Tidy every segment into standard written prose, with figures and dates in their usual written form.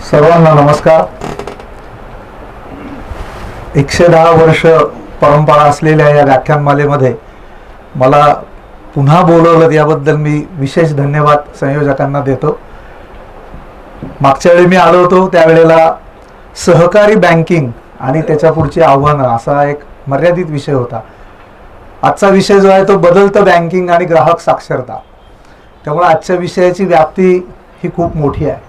सर्वांना नमस्कार. 110 वर्ष परंपरा असलेल्या या व्याख्यानमालेमध्ये मला पुन्हा बोलवलं याबद्दल मी विशेष धन्यवाद संयोजकांना देतो. मागच्या वेळी मी आलो होतो त्यावेळेला सहकारी बँकिंग आणि त्याच्या पुढची आव्हानं असा एक मर्यादित विषय होता. आजचा विषय जो आहे तो बदलतं बँकिंग आणि ग्राहक साक्षरता. त्यामुळे आजच्या विषयाची व्याप्ती ही खूप मोठी आहे.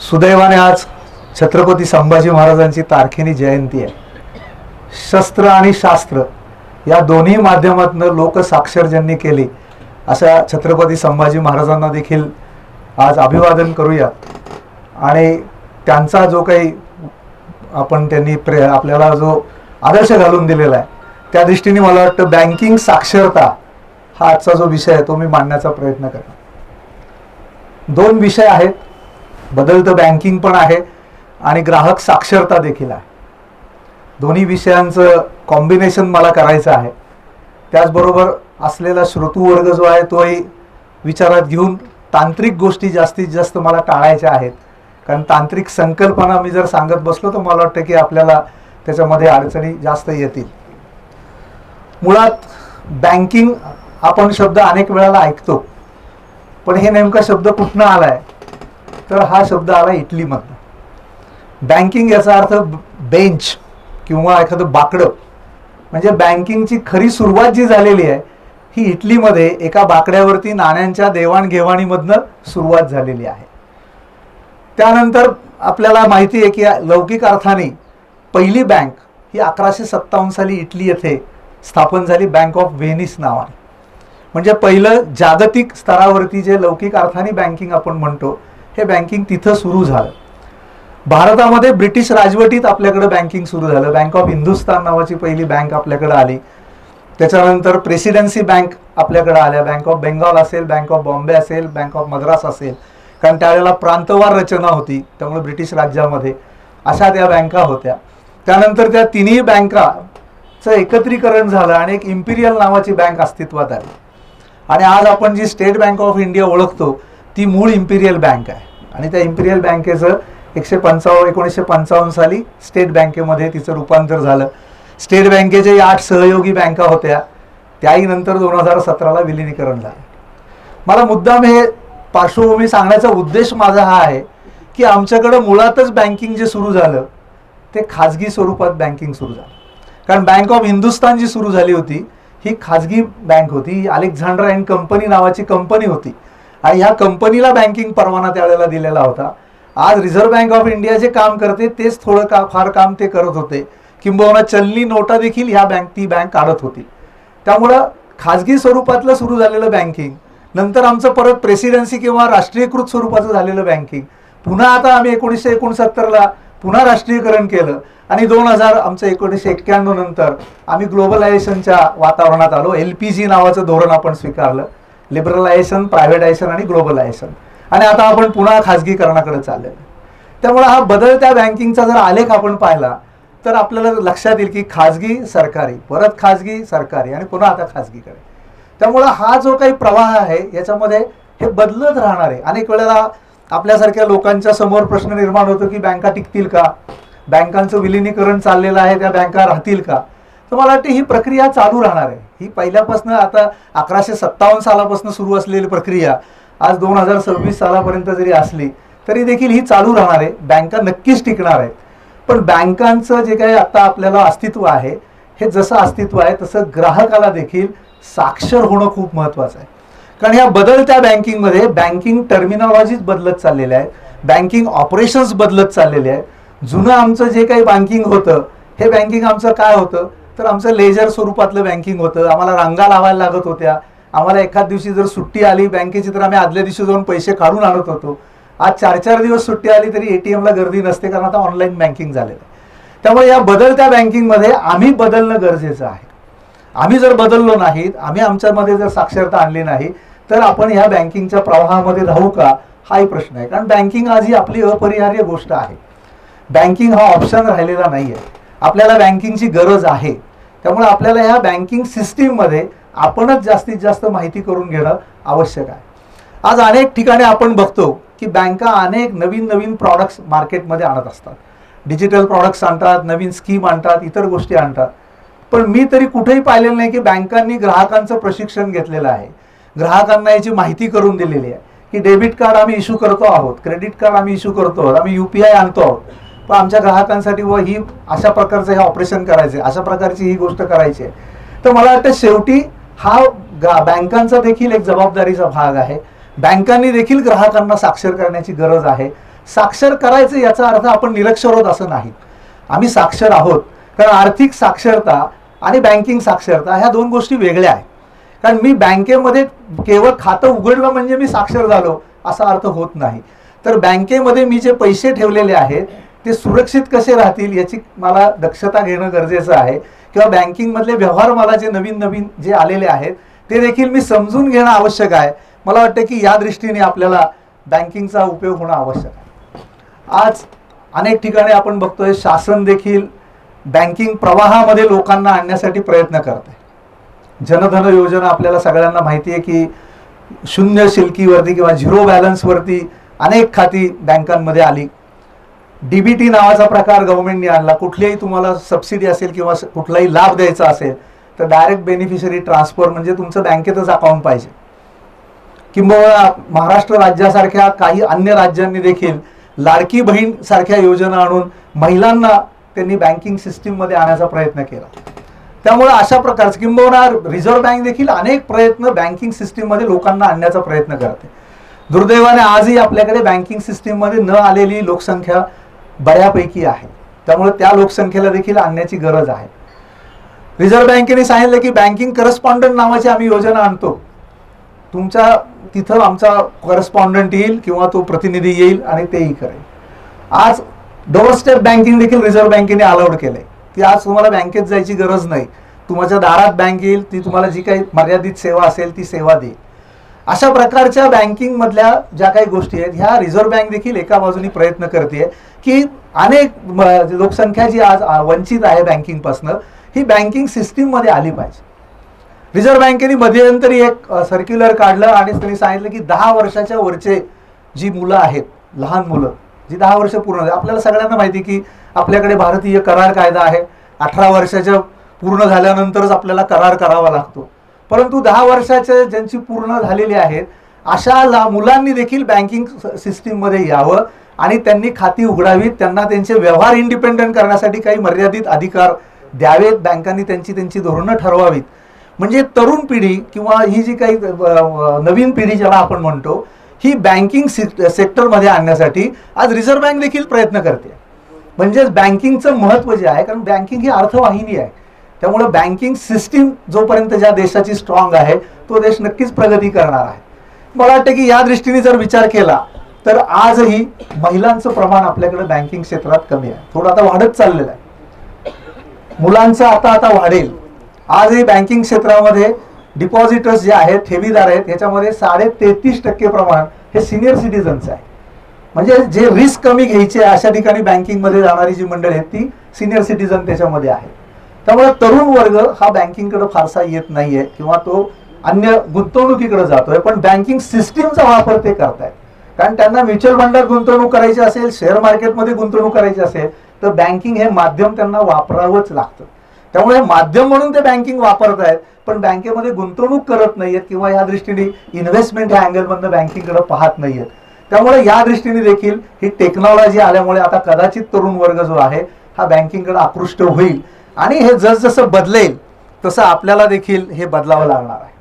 सुदैवाने आज छत्रपती संभाजी महाराजांची तारखेनी जयंती आहे. शस्त्र आणि शास्त्र या दोन्ही माध्यमातून लोकसाक्षर ज्यांनी केली अशा छत्रपती संभाजी महाराजांना देखील आज अभिवादन करूया. आणि त्यांचा जो काही त्यांनी आपल्याला जो आदर्श घालून दिलेला आहे त्या दृष्टीने मला वाटतं बँकिंग साक्षरता हा आजचा जो विषय आहे तो मी मांडण्याचा प्रयत्न करणार. दोन विषय आहेत, बदलतं बँकिंग पण आहे आणि ग्राहक साक्षरता देखील आहे. दोन्ही विषयांचं कॉम्बिनेशन मला करायचं आहे. त्याचबरोबर असलेला श्रोतूवर्ग जो आहे तोही विचारात घेऊन तांत्रिक गोष्टी जास्तीत जास्त मला टाळायच्या आहेत. कारण तांत्रिक संकल्पना मी जर सांगत बसलो तर मला वाटतं की आपल्याला त्याच्यामध्ये अडचणी जास्त येतील. मुळात बँकिंग आपण शब्द अनेक वेळाला ऐकतो, पण हे नेमका शब्द कुठनं आलाय तर हा शब्द आला इटलीमधनं. बँकिंग याचा अर्थ बेंच किंवा एखादं बाकडं. म्हणजे बँकिंगची खरी सुरुवात जी झालेली आहे ही इटलीमध्ये एका बाकड्यावरती नाण्यांच्या देवाणघेवाणीमधनं सुरुवात झालेली आहे. त्यानंतर आपल्याला माहिती आहे की लौकिक अर्थाने पहिली बँक ही 1157 साली इटली येथे स्थापन झाली, बँक ऑफ व्हेनिस नावाने. म्हणजे पहिलं जागतिक स्तरावरती जे लौकिक अर्थाने बँकिंग आपण म्हणतो हे बँकिंग तिथं सुरू झालं. भारतामध्ये ब्रिटिश राजवटीत आपल्याकडे बँकिंग सुरू झालं. बँक ऑफ हिंदुस्तान नावाची पहिली बँक आपल्याकडे आली. त्याच्यानंतर प्रेसिडेन्सी बँक आपल्याकडे आल्या. बँक ऑफ बेंगॉल असेल, बँक ऑफ बॉम्बे असेल, बँक ऑफ मद्रास असेल. कारण त्यावेळेला प्रांतवार रचना होती त्यामुळे ब्रिटिश राज्यामध्ये अशा त्या बँका होत्या. त्यानंतर त्या तिन्ही बँकाचं एकत्रीकरण झालं आणि एक इम्पिरियल नावाची बँक अस्तित्वात आली. आणि आज आपण जी स्टेट बँक ऑफ इंडिया ओळखतो ती मूळ इम्पिरियल बँक आहे. आणि त्या इम्पिरियल बँकेचं 1955 साली स्टेट बँकेमध्ये तिचं रूपांतर झालं. स्टेट बँकेचे 8 सहयोगी बँका होत्या, त्याही नंतर 2017ला विलिनीकरण झालं. मला मुद्दाम हे पार्श्वभूमी सांगण्याचा उद्देश माझा हा आहे की आमच्याकडं मुळातच बँकिंग जे सुरू झालं ते खाजगी स्वरूपात बँकिंग सुरू झालं. कारण बँक ऑफ हिंदुस्तान जी सुरू झाली होती ही खाजगी बँक होती. अलेक्झांडर अँड कंपनी नावाची कंपनी होती आणि ह्या कंपनीला बँकिंग परवाना त्यावेळेला दिलेला होता. आज रिझर्व्ह बँक ऑफ इंडिया जे काम करते तेच थोडं फार काम ते करत होते. किंबहुना चलनी नोटा देखील ती बँक काढत होती. त्यामुळं खाजगी स्वरूपातलं सुरू झालेलं बँकिंग नंतर आमचं परत प्रेसिडेन्सी किंवा राष्ट्रीयकृत स्वरूपाचं झालेलं बँकिंग पुन्हा आता आम्ही 1969ला पुन्हा राष्ट्रीयकरण केलं आणि 2000 आमचं 1991 नंतर आम्ही ग्लोबलायझेशनच्या वातावरणात आलो. LPG नावाचं धोरण आपण स्वीकारलं, लिबरलायझेशन, प्रायव्हेटायझेशन आणि ग्लोबलायझेशन. आणि आता आपण पुन्हा खाजगीकरणाकडे चाललेलो. त्यामुळे हा बदलत्या बँकिंगचा जर आलेख आपण पाहिला तर आपल्याला लक्षात येईल की खाजगी सरकारी, परत खाजगी सरकारी आणि पुन्हा आता खाजगीकडे. त्यामुळं हा जो काही प्रवाह आहे याच्यामध्ये हे बदलत राहणार आहे. अनेक वेळेला आपल्यासारख्या लोकांच्या समोर प्रश्न निर्माण होतो की बँका टिकतील का, बँकांचं विलिनीकरण चाललेलं आहे त्या बँका राहतील का. तर मला वाटतं ही प्रक्रिया चालू राहणार आहे. ही पहिल्यापासून आता 1157 सालापासून सुरू असलेली प्रक्रिया आज 2026 सालापर्यंत जरी असली तरी देखील ही चालू राहणार आहे. बँका नक्कीच टिकणार आहेत. पण बँकांचं जे काही आता आपल्याला अस्तित्व आहे हे जसं अस्तित्व आहे तसं ग्राहकाला देखील साक्षर होणं खूप महत्त्वाचं आहे. कारण या बदलत्या बँकिंगमध्ये बँकिंग टर्मिनॉलॉजीज बदलत चाललेल्या आहेत, बँकिंग ऑपरेशन्स बदलत चाललेले आहेत. जुनं आमचं जे काही बँकिंग होतं हे बँकिंग आमचं काय होतं तर आमचं लेजर स्वरूपातलं बँकिंग होतं. आम्हाला रांगा लावायला लागत होत्या. आम्हाला एखाद दिवशी जर सुट्टी आली बँकेची तर आम्ही आदल्या दिवशी जाऊन पैसे काढून आणत होतो. आज 4-4 दिवस सुट्टी आली तरी ATMला गर्दी नसते कारण आता ऑनलाईन बँकिंग झालेलं आहे. त्यामुळे या बदलत्या बँकिंगमध्ये आम्ही बदलणं गरजेचं आहे. आम्ही जर बदललो नाहीत, आम्ही आमच्यामध्ये जर साक्षरता आणली नाही तर आपण ह्या बँकिंगच्या प्रवाहामध्ये राहू का हाही प्रश्न आहे. कारण बँकिंग आज ही आपली अपरिहार्य गोष्ट आहे. बँकिंग हा ऑप्शन राहिलेला नाही आहे. आपल्याला बँकिंगची गरज आहे. त्यामुळे आपल्याला ह्या बँकिंग सिस्टीममध्ये आपणच जास्तीत जास्त माहिती करून घेणं आवश्यक आहे. आज अनेक ठिकाणी आपण बघतो की बँका अनेक नवीन नवीन प्रॉडक्ट्स मार्केटमध्ये आणत असतात. डिजिटल प्रॉडक्ट्स आणतात, नवीन स्कीम आणतात, इतर गोष्टी आणतात. पण मी तरी कुठेही पाहिलेलं नाही की बँकांनी ग्राहकांचं प्रशिक्षण घेतलेलं आहे, ग्राहकांना याची माहिती करून दिलेली आहे की डेबिट कार्ड आम्ही इश्यू करतो आहोत, क्रेडिट कार्ड आम्ही इश्यू करतो आहोत, आम्ही UPI आणतो आहोत, पण आमच्या ग्राहकांसाठी व ही अशा प्रकारचं हे ऑपरेशन करायचं आहे, अशा प्रकारची ही गोष्ट करायची आहे. तर मला वाटतं शेवटी हा बँकांचा देखील एक जबाबदारीचा भाग आहे. बँकांनी देखील ग्राहकांना साक्षर करण्याची गरज आहे. साक्षर करायचं याचा अर्थ आपण निरक्षर आहोत असं नाही, आम्ही साक्षर आहोत. कारण आर्थिक साक्षरता आणि बँकिंग साक्षरता ह्या दोन गोष्टी वेगळ्या आहेत. कारण मी बँकेमध्ये केवळ खातं उघडलं म्हणजे मी साक्षर झालो असा अर्थ होत नाही. तर बँकेमध्ये मी जे पैसे ठेवलेले आहेत ते सुरक्षित कसे राहतील याची मला दक्षता घेणं गरजेचं आहे. किंवा बँकिंगमधले व्यवहार मला जे नवीन नवीन जे आलेले आहेत ते देखील मी समजून घेणं आवश्यक आहे. मला वाटतं की या दृष्टीने आपल्याला बँकिंगचा उपयोग होणं आवश्यक आहे. आज अनेक ठिकाणी आपण बघतोय शासन देखील बँकिंग प्रवाहामध्ये लोकांना आणण्यासाठी प्रयत्न करत आहे. जनधन योजना आपल्याला सगळ्यांना माहिती आहे की शून्य शिल्कीवरती किंवा झिरो बॅलन्सवरती अनेक खाती बँकांमध्ये आली. DBT नावाचा प्रकार गव्हर्नमेंटने आणला. कुठलीही तुम्हाला सबसिडी असेल किंवा कुठलाही लाभ द्यायचा असेल तर डायरेक्ट बेनिफिशरी ट्रान्सफर म्हणजे तुमचं बँकेतच अकाउंट पाहिजे. किंवा महाराष्ट्र राज्यासारख्या काही अन्य राज्यांनी देखील लाडकी बहीण सारख्या योजना आणून महिलांना त्यांनी बँकिंग सिस्टीममध्ये आणण्याचा प्रयत्न केला. त्यामुळे अशा प्रकारचं किंबहुना रिझर्व्ह बँक देखील अनेक प्रयत्न बँकिंग सिस्टीममध्ये लोकांना आणण्याचा प्रयत्न करते. दुर्दैवाने आजही आपल्याकडे बँकिंग सिस्टीममध्ये न आलेली लोकसंख्या बऱ्यापैकी आहे. त्यामुळे त्या लोकसंख्येला देखील आणण्याची गरज आहे. रिझर्व्ह बँकेने सांगितलं की बँकिंग करस्पॉन्डंट नावाची आम्ही योजना आणतो. तुमच्या तिथं आमचा करस्पॉन्डंट येईल किंवा तो प्रतिनिधी येईल आणि तेही करेल. आज डोअर स्टेप बँकिंग देखील रिझर्व्ह बँकेने अलाउड केलंय की आज तुम्हाला बँकेत जायची गरज नाही, तुमच्या दारात बँक येईल, ती तुम्हाला जी काही मर्यादित सेवा असेल ती सेवा देईल. अशा प्रकारच्या बँकिंग मधल्या ज्या काही गोष्टी आहेत ह्या रिझर्व्ह बँक देखील एका बाजूने प्रयत्न करते की अनेक लोकसंख्या जी आज वंचित आहे बँकिंग पासून ही बँकिंग सिस्टीम मध्ये आली पाहिजे. रिझर्व्ह बँकेने मध्यंतरी एक सर्क्युलर काढलं आणि त्यांनी सांगितलं की 10 वर्षाच्या वरचे जी मुलं आहेत, लहान मुलं जी 10 वर्ष पूर्ण झाली, आपल्याला सगळ्यांना माहिती की आपल्याकडे भारतीय करार कायदा आहे. 18 वर्षाच्या पूर्ण झाल्यानंतरच आपल्याला करार करावा लागतो. परंतु 10 वर्षाचे ज्यांची पूर्ण झालेली आहेत अशा मुलांनी देखील बँकिंग सिस्टीम मध्ये यावं आणि त्यांनी खाती उघडावीत. त्यांना त्यांचे व्यवहार इंडिपेंडंट करण्यासाठी काही मर्यादित अधिकार द्यावेत. बँकांनी त्यांची धोरणं ठरवावीत. म्हणजे तरुण पिढी किंवा ही जी काही नवीन पिढी ज्याला आपण म्हणतो ही बँकिंग सेक्टरमध्ये आणण्यासाठी आज रिझर्व्ह बँक देखील प्रयत्न करते. म्हणजेच बँकिंगचं महत्त्व जे आहे, कारण बँकिंग ही अर्थवाहिनी आहे. त्यामुळे बँकिंग सिस्टीम जोपर्यंत ज्या देशाची स्ट्रॉंग आहे तो देश नक्कीच प्रगती करणार आहे. मला वाटतं की या दृष्टीने जर विचार केला तर आजही महिलांचं प्रमाण आपल्याकडे बँकिंग क्षेत्रात कमी आहे. थोडं आता वाढत चाललेलं आहे. मुलांचं आता वाढेल. आजही बँकिंग क्षेत्रामध्ये डिपॉझिटर्स जे आहेत, ठेवीदार आहेत, याच्यामध्ये 33.5% प्रमाण हे सिनियर सिटीजन्स आहे. म्हणजे जे रिस्क कमी घ्यायचे अशा ठिकाणी बँकिंगमध्ये जाणारी जी मंडळी आहेत ती सिनियर सिटीजन त्याच्यामध्ये आहे. त्यामुळे तरुण वर्ग हा बँकिंगकडे फारसा येत नाहीये किंवा तो अन्य गुंतवणुकीकडे जातोय. पण बँकिंग सिस्टीमचा वापर ते करतायत. कारण त्यांना म्युच्युअल फंडात गुंतवणूक करायची असेल, शेअर मार्केटमध्ये गुंतवणूक करायची असेल तर बँकिंग हे माध्यम त्यांना वापरावंच लागतं. त्यामुळे माध्यम म्हणून ते बँकिंग वापरतायत पण बँकेमध्ये गुंतवणूक करत नाहीयेत किंवा या दृष्टीने इन्व्हेस्टमेंट ह्या अँगलमधनं बँकिंगकडे पाहत नाहीयेत. त्यामुळे या दृष्टीने देखील ही टेक्नॉलॉजी आल्यामुळे आता कदाचित तरुण वर्ग जो आहे हा बँकिंगकडे आकृष्ट होईल आणि हे जसजसं बदलेल तसं आपल्याला देखील हे बदलावं लागणार आहे.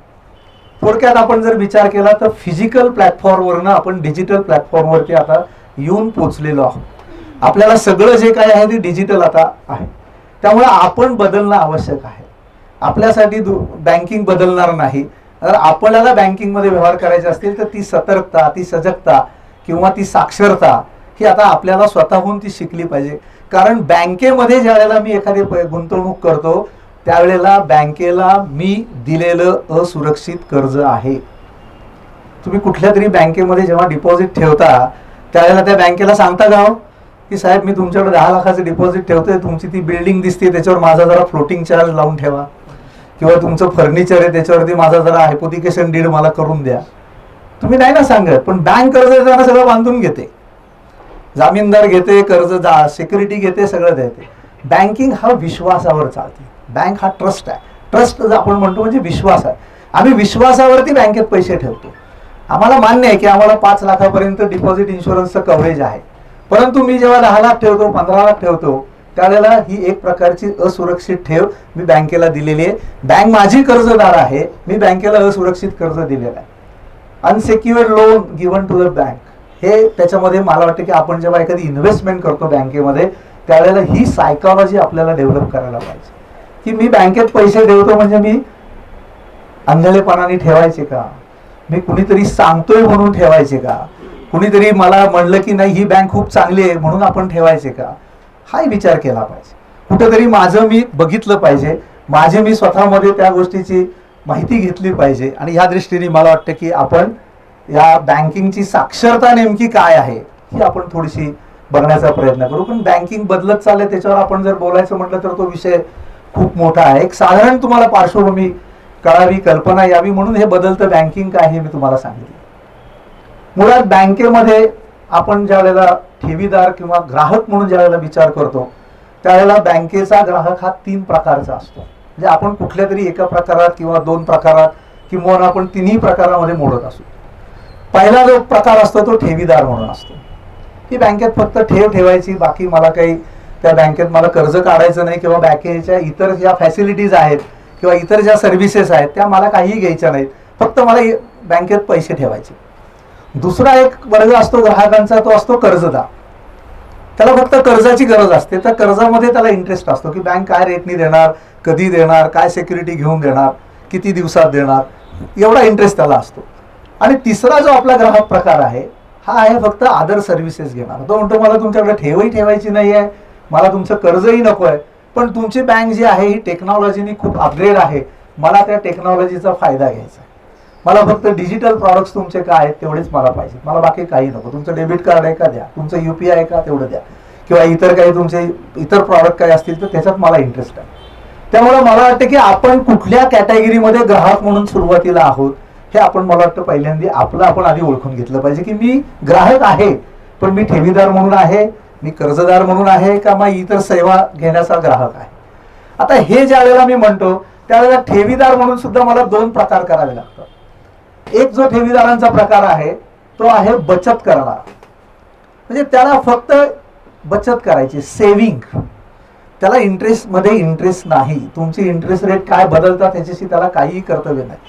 थोडक्यात आपण जर विचार केला तर फिजिकल प्लॅटफॉर्मवरनं आपण डिजिटल प्लॅटफॉर्मवरती आता येऊन पोचलेलो आहोत. आपल्याला सगळं जे काय आहे ते डिजिटल आता आहे. त्यामुळे आपण बदलणं आवश्यक आहे. आपल्यासाठी बँकिंग बदलणार नाही. जर आपल्याला बँकिंगमध्ये व्यवहार करायचे असतील तर ती सतर्कता, ती सजगता किंवा ती साक्षरता ही आता आपल्याला स्वतःहून ती शिकली पाहिजे. कारण बँकेमध्ये ज्या वेळेला मी एखादी गुंतवणूक करतो त्यावेळेला बँकेला मी दिलेलं असुरक्षित कर्ज आहे. तुम्ही कुठल्या तरी बँकेमध्ये जेव्हा डिपॉझिट ठेवता त्यावेळेला त्या बँकेला सांगता का की साहेब मी तुमच्याकडे 10 लाखाचं डिपॉझिट ठेवतोय, तुमची ती बिल्डिंग दिसते त्याच्यावर माझा जरा फ्लोटिंग चार्ज लावून ठेवा किंवा तुमचं फर्निचर आहे त्याच्यावरती माझा जरा हायपोथिकेशन डीड मला करून द्या. तुम्ही नाही ना सांगत, पण बँक कर्ज देताना सगळं बांधून घेते, जामीनदार घेते, कर्ज सिक्युरिटी घेते, सगळं देते. बँकिंग हा विश्वासावर चालते. बँक हा ट्रस्ट आहे. ट्रस्ट आपण म्हणतो म्हणजे विश्वास आहे. आम्ही विश्वासावरती बँकेत पैसे ठेवतो. आम्हाला मान्य आहे की आम्हाला 5 लाखापर्यंत डिपॉझिट इन्शुरन्सचं कव्हरेज आहे, परंतु मी जेव्हा 10 लाख ठेवतो, 15 लाख ठेवतो, त्यावेळेला ही एक प्रकारची असुरक्षित ठेव मी बँकेला दिलेली आहे. बँक माझी कर्जदार आहे, मी बँकेला असुरक्षित कर्ज दिलेलं आहे. Unsecured loan given to the bank, हे त्याच्यामध्ये मला वाटतं की आपण जेव्हा एखादी इन्व्हेस्टमेंट करतो बँकेमध्ये, त्यावेळेला ही सायकॉलॉजी आपल्याला डेव्हलप करायला पाहिजे की मी बँकेत पैसे ठेवतो म्हणजे मी आंधळेपणाने ठेवायचे का, मी कुणीतरी सांगतोय म्हणून ठेवायचे का, कुणीतरी मला म्हणलं की नाही ही बँक खूप चांगली आहे म्हणून आपण ठेवायचे का, हाही विचार केला पाहिजे. कुठेतरी माझं मी बघितलं पाहिजे, माझे मी स्वतःमध्ये त्या गोष्टीची माहिती घेतली पाहिजे. आणि ह्या दृष्टीने मला वाटतं की आपण या बँकिंगची साक्षरता नेमकी काय आहे ही आपण थोडीशी बघण्याचा प्रयत्न करू. पण बँकिंग बदलत चाललंय त्याच्यावर आपण जर बोलायचं म्हटलं तर तो विषय खूप मोठा आहे. एक साधारण तुम्हाला पार्श्वभूमी कळावी, कल्पना यावी म्हणून हे बदलतं बँकिंग काय हे मी तुम्हाला सांगितलं. मुळात बँकेमध्ये आपण ज्या वेळेला ठेवीदार किंवा ग्राहक म्हणून ज्या वेळेला विचार करतो, त्यावेळेला बँकेचा ग्राहक हा 3 प्रकारचा असतो. म्हणजे आपण कुठल्या तरी एका प्रकारात किंवा 2 प्रकारात किंवा आपण 3ही प्रकारामध्ये मोडत असतो. पहिला जो प्रकार असतो तो ठेवीदार म्हणून असतो. ही बँकेत फक्त ठेव ठेवायची, बाकी मला काही त्या बँकेत मला कर्ज काढायचं नाही किंवा बँकेच्या इतर ज्या फॅसिलिटीज आहेत किंवा इतर ज्या सर्व्हिसेस आहेत त्या मला काहीही घ्यायच्या नाहीत, फक्त मला बँकेत पैसे ठेवायचे. दुसरा एक वर्ग असतो ग्राहकांचा, तो असतो कर्जदार. त्याला फक्त कर्जाची गरज असते, तर कर्जामध्ये त्याला इंटरेस्ट असतो की बँक काय रेटनी देणार, कधी देणार, काय सिक्युरिटी घेऊन देणार, किती दिवसात देणार, एवढा इंटरेस्ट त्याला असतो. आणि तिसरा जो आपला ग्राहक प्रकार आहे हा आहे फक्त अदर सर्व्हिसेस घेणार. तो म्हणतो मला तुमच्याकडे ठेवही ठेवायची नाही आहे, मला तुमचं कर्जही नको आहे, पण तुमची बँक जी आहे ही टेक्नॉलॉजीनी खूप अपग्रेड आहे, मला त्या टेक्नॉलॉजीचा फायदा घ्यायचा आहे. मला फक्त डिजिटल प्रॉडक्ट्स तुमचे काय आहेत तेवढेच मला पाहिजे, मला बाकी काही नको. तुमचं डेबिट कार्ड आहे का द्या, तुमचं UPI आहे का तेवढं द्या, किंवा इतर काही तुमचे इतर प्रॉडक्ट काय असतील तर त्याच्यात मला इंटरेस्ट आहे. त्यामुळे मला वाटतं की आपण कुठल्या कॅटेगरीमध्ये ग्राहक म्हणून सुरुवातीला आहोत हे आपण मला वाटतं पहिल्यांदा आपण आधी ओळखून घेतलं पाहिजे की मी ग्राहक आहे, पण मी ठेवीदार म्हणून आहे, मी कर्जदार म्हणून आहे, का मग इतर सेवा घेण्याचा ग्राहक आहे. आता हे ज्या वेळेला मी म्हणतो त्यावेळेला ठेवीदार म्हणून सुद्धा मला 2 प्रकार करावे लागतात. एक जो ठेवीदारांचा प्रकार आहे तो आहे बचत करणारा, म्हणजे त्याला फक्त बचत करायची, सेव्हिंग. त्याला इंटरेस्ट नाही, तुमची इंटरेस्ट रेट काय बदलतात त्याच्याशी त्याला काहीही कर्तव्य नाही.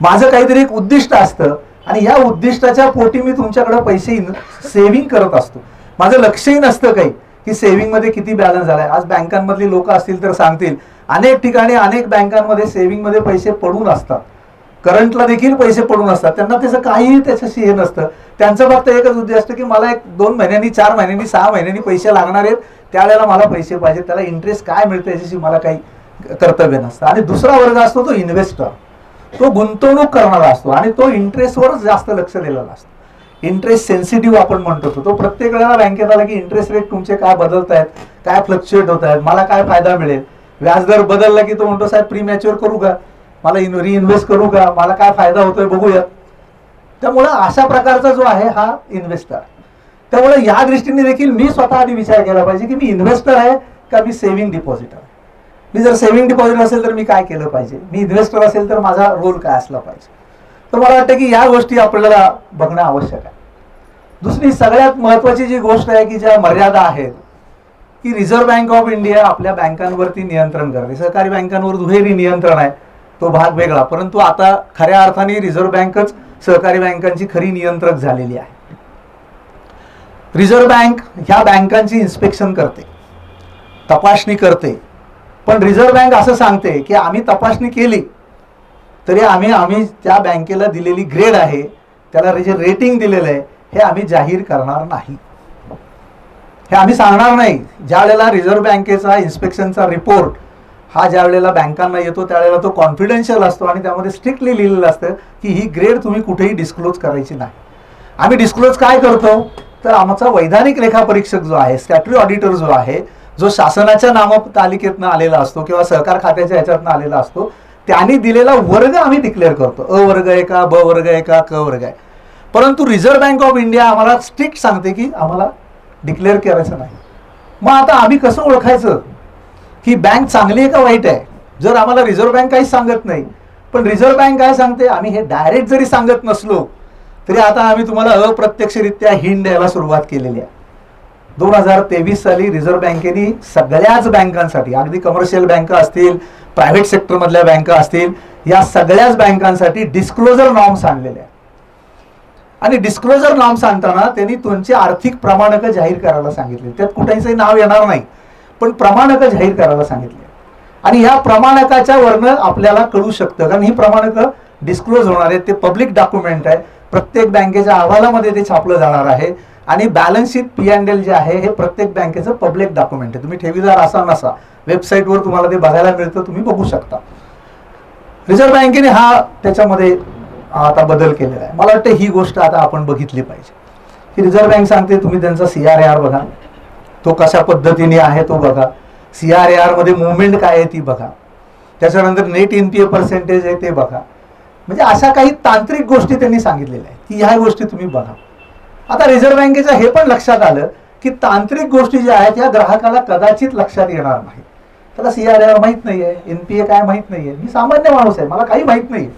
माझं काहीतरी एक उद्दिष्ट असतं आणि या उद्दिष्टाच्या पोटी मी तुमच्याकडे पैसे सेव्हिंग करत असतो. माझं लक्षही नसतं काही की सेव्हिंगमध्ये किती बॅलन्स झालाय. आज बँकांमधली लोक असतील तर सांगतील, अनेक ठिकाणी अनेक बँकांमध्ये सेव्हिंगमध्ये पैसे पडून असतात, करंटला देखील पैसे पडून असतात. त्यांना त्याचं काहीही त्याच्याशी हे नसतं. त्यांचं फक्त एकच उद्देश असतं की मला 1-2 महिन्यांनी, 4 महिन्यांनी, 6 महिन्यांनी पैसे लागणार आहेत, त्यावेळेला मला पैसे पाहिजे. त्याला इंटरेस्ट काय मिळतं याच्याशी मला काही कर्तव्य नसतं. आणि दुसरा वर्ग असतो तो इन्व्हेस्टर, तो गुंतवणूक करणारा असतो आणि तो इंटरेस्टवरच जास्त लक्ष दिलेला असतो. इंटरेस्ट सेन्सिटिव्ह आपण म्हणतो, तो प्रत्येक वेळेला बँकेत आला की इंटरेस्ट रेट तुमचे काय बदलत आहेत, काय फ्लक्च्युएट होत आहेत, मला काय फायदा मिळेल. व्याजदर बदलला की तो म्हणतो साहेब प्रीमॅच्युअर करू का, मला रिइन्व्हेस्ट करू का, मला काय फायदा होतोय बघूया. त्यामुळे अशा प्रकारचा जो आहे हा इन्व्हेस्टर. त्यामुळे या दृष्टीने देखील मी स्वतः आधी विचार केला पाहिजे की मी इन्व्हेस्टर आहे का मी सेव्हिंग डिपॉझिटर आहे. मी जर सेव्हिंग डिपॉझिटर असेल तर मी काय केलं पाहिजे, मी इन्व्हेस्टर असेल तर माझा रोल काय असला पाहिजे. तर मला वाटतं की या गोष्टी आपल्याला बघणं आवश्यक आहे. दुसरी सगळ्यात महत्वाची जी गोष्ट आहे की ज्या मर्यादा आहेत की रिझर्व्ह बँक ऑफ इंडिया आपल्या बँकांवरती नियंत्रण करते. सहकारी बँकांवर दुहेरी नियंत्रण आहे, तो भाग वेगळा, परंतु आता खऱ्या अर्थाने रिझर्व्ह बँकच सहकारी बँकांची खरी नियंत्रक झालेली आहे. रिझर्व्ह बँक ह्या बँकांची इन्स्पेक्शन करते, तपासणी करते, पण रिझर्व्ह बँक असं सांगते की आम्ही तपासणी केली तरी आम्ही त्या बँकेला दिलेली ग्रेड आहे, त्याला जे रेटिंग दिलेलं आहे हे आम्ही जाहीर करणार नाही, हे आम्ही सांगणार नाही. ज्या वेळेला रिझर्व्ह बँकेचा इन्स्पेक्शनचा रिपोर्ट हा ज्या वेळेला बँकांना येतो त्यावेळेला तो कॉन्फिडेन्शियल असतो आणि त्यामध्ये स्ट्रिक्टली लिहिलेलं असतं की ही ग्रेड तुम्ही कुठेही डिस्क्लोज करायची नाही. आम्ही डिस्क्लोज काय करतो तर आमचा वैधानिक लेखापरीक्षक जो आहे, स्टॅट्युटरी ऑडिटर जो आहे, जो शासनाच्या नामतालिकेतनं आलेला असतो किंवा सहकार खात्याच्या ह्याच्यातनं आलेला असतो, त्यांनी दिलेला वर्ग आम्ही डिक्लेअर करतो. अ वर्ग आहे का, ब वर्ग आहे का, क वर्ग आहे. परंतु रिझर्व्ह बँक ऑफ इंडिया आम्हाला स्ट्रिक्ट सांगते की आम्हाला डिक्लेअर करायचं नाही. मग आता आम्ही कसं ओळखायचं की बँक चांगली आहे का वाईट आहे, जर आम्हाला रिझर्व्ह बँक काहीच सांगत नाही. पण रिझर्व्ह बँक काय सांगते, आम्ही हे डायरेक्ट जरी सांगत नसलो तरी आता आम्ही तुम्हाला अप्रत्यक्षरित्या हिंट द्यायला सुरुवात केलेली आहे. 2023 साली रिझर्व्ह बँकेने सगळ्याच बँकांसाठी, अगदी कमर्शियल बँका असतील, प्रायव्हेट सेक्टरमधल्या बँका असतील, या सगळ्याच बँकांसाठी डिस्क्लोजर नॉर्म्स आणलेले आहेत. आणि डिस्क्लोजर नॉर्म्स आणताना त्यांनी तुमचे आर्थिक प्रमाणकं जाहीर करायला सांगितले. त्यात कुठेही नाव येणार नाही, पण प्रमाणकं जाहीर करायला सांगितले. आणि या प्रमाणकाच्या वरनं आपल्याला कळू शकतं, कारण ही प्रमाणकं डिस्क्लोज होणार आहेत, ते पब्लिक डॉक्युमेंट आहे, प्रत्येक बँकेच्या अहवालामध्ये ते छापलं जाणार आहे. आणि बॅलन्स शीट P&L जे आहे हे प्रत्येक बँकेचं पब्लिक डॉक्युमेंट आहे. तुम्ही ठेवीदार असा नसा, वेबसाईटवर तुम्हाला ते बघायला मिळतं, तुम्ही बघू शकता. रिझर्व्ह बँकेने हा त्याच्यामध्ये आता बदल केलेला आहे. मला वाटतं ही गोष्ट आता आपण बघितली पाहिजे की रिझर्व्ह बँक सांगते तुम्ही त्यांचा CRAR बघा, तो कशा पद्धतीने आहे तो बघा, CRAR मध्ये मुवमेंट काय आहे ती बघा, त्याच्यानंतर नेट NPA पर्सेंटेज आहे ते बघा. म्हणजे अशा काही तांत्रिक गोष्टी त्यांनी सांगितलेल्या आहेत की ह्या गोष्टी तुम्ही बघा. आता रिझर्व्ह बँकेच्या हे पण लक्षात आलं की तांत्रिक गोष्टी ज्या आहेत या ग्राहकाला कदाचित लक्षात येणार नाही. त्याला CRAR माहित नाहीये, NPA काय माहित नाहीये, मी सामान्य माणूस आहे, मला काही माहित नाहीये.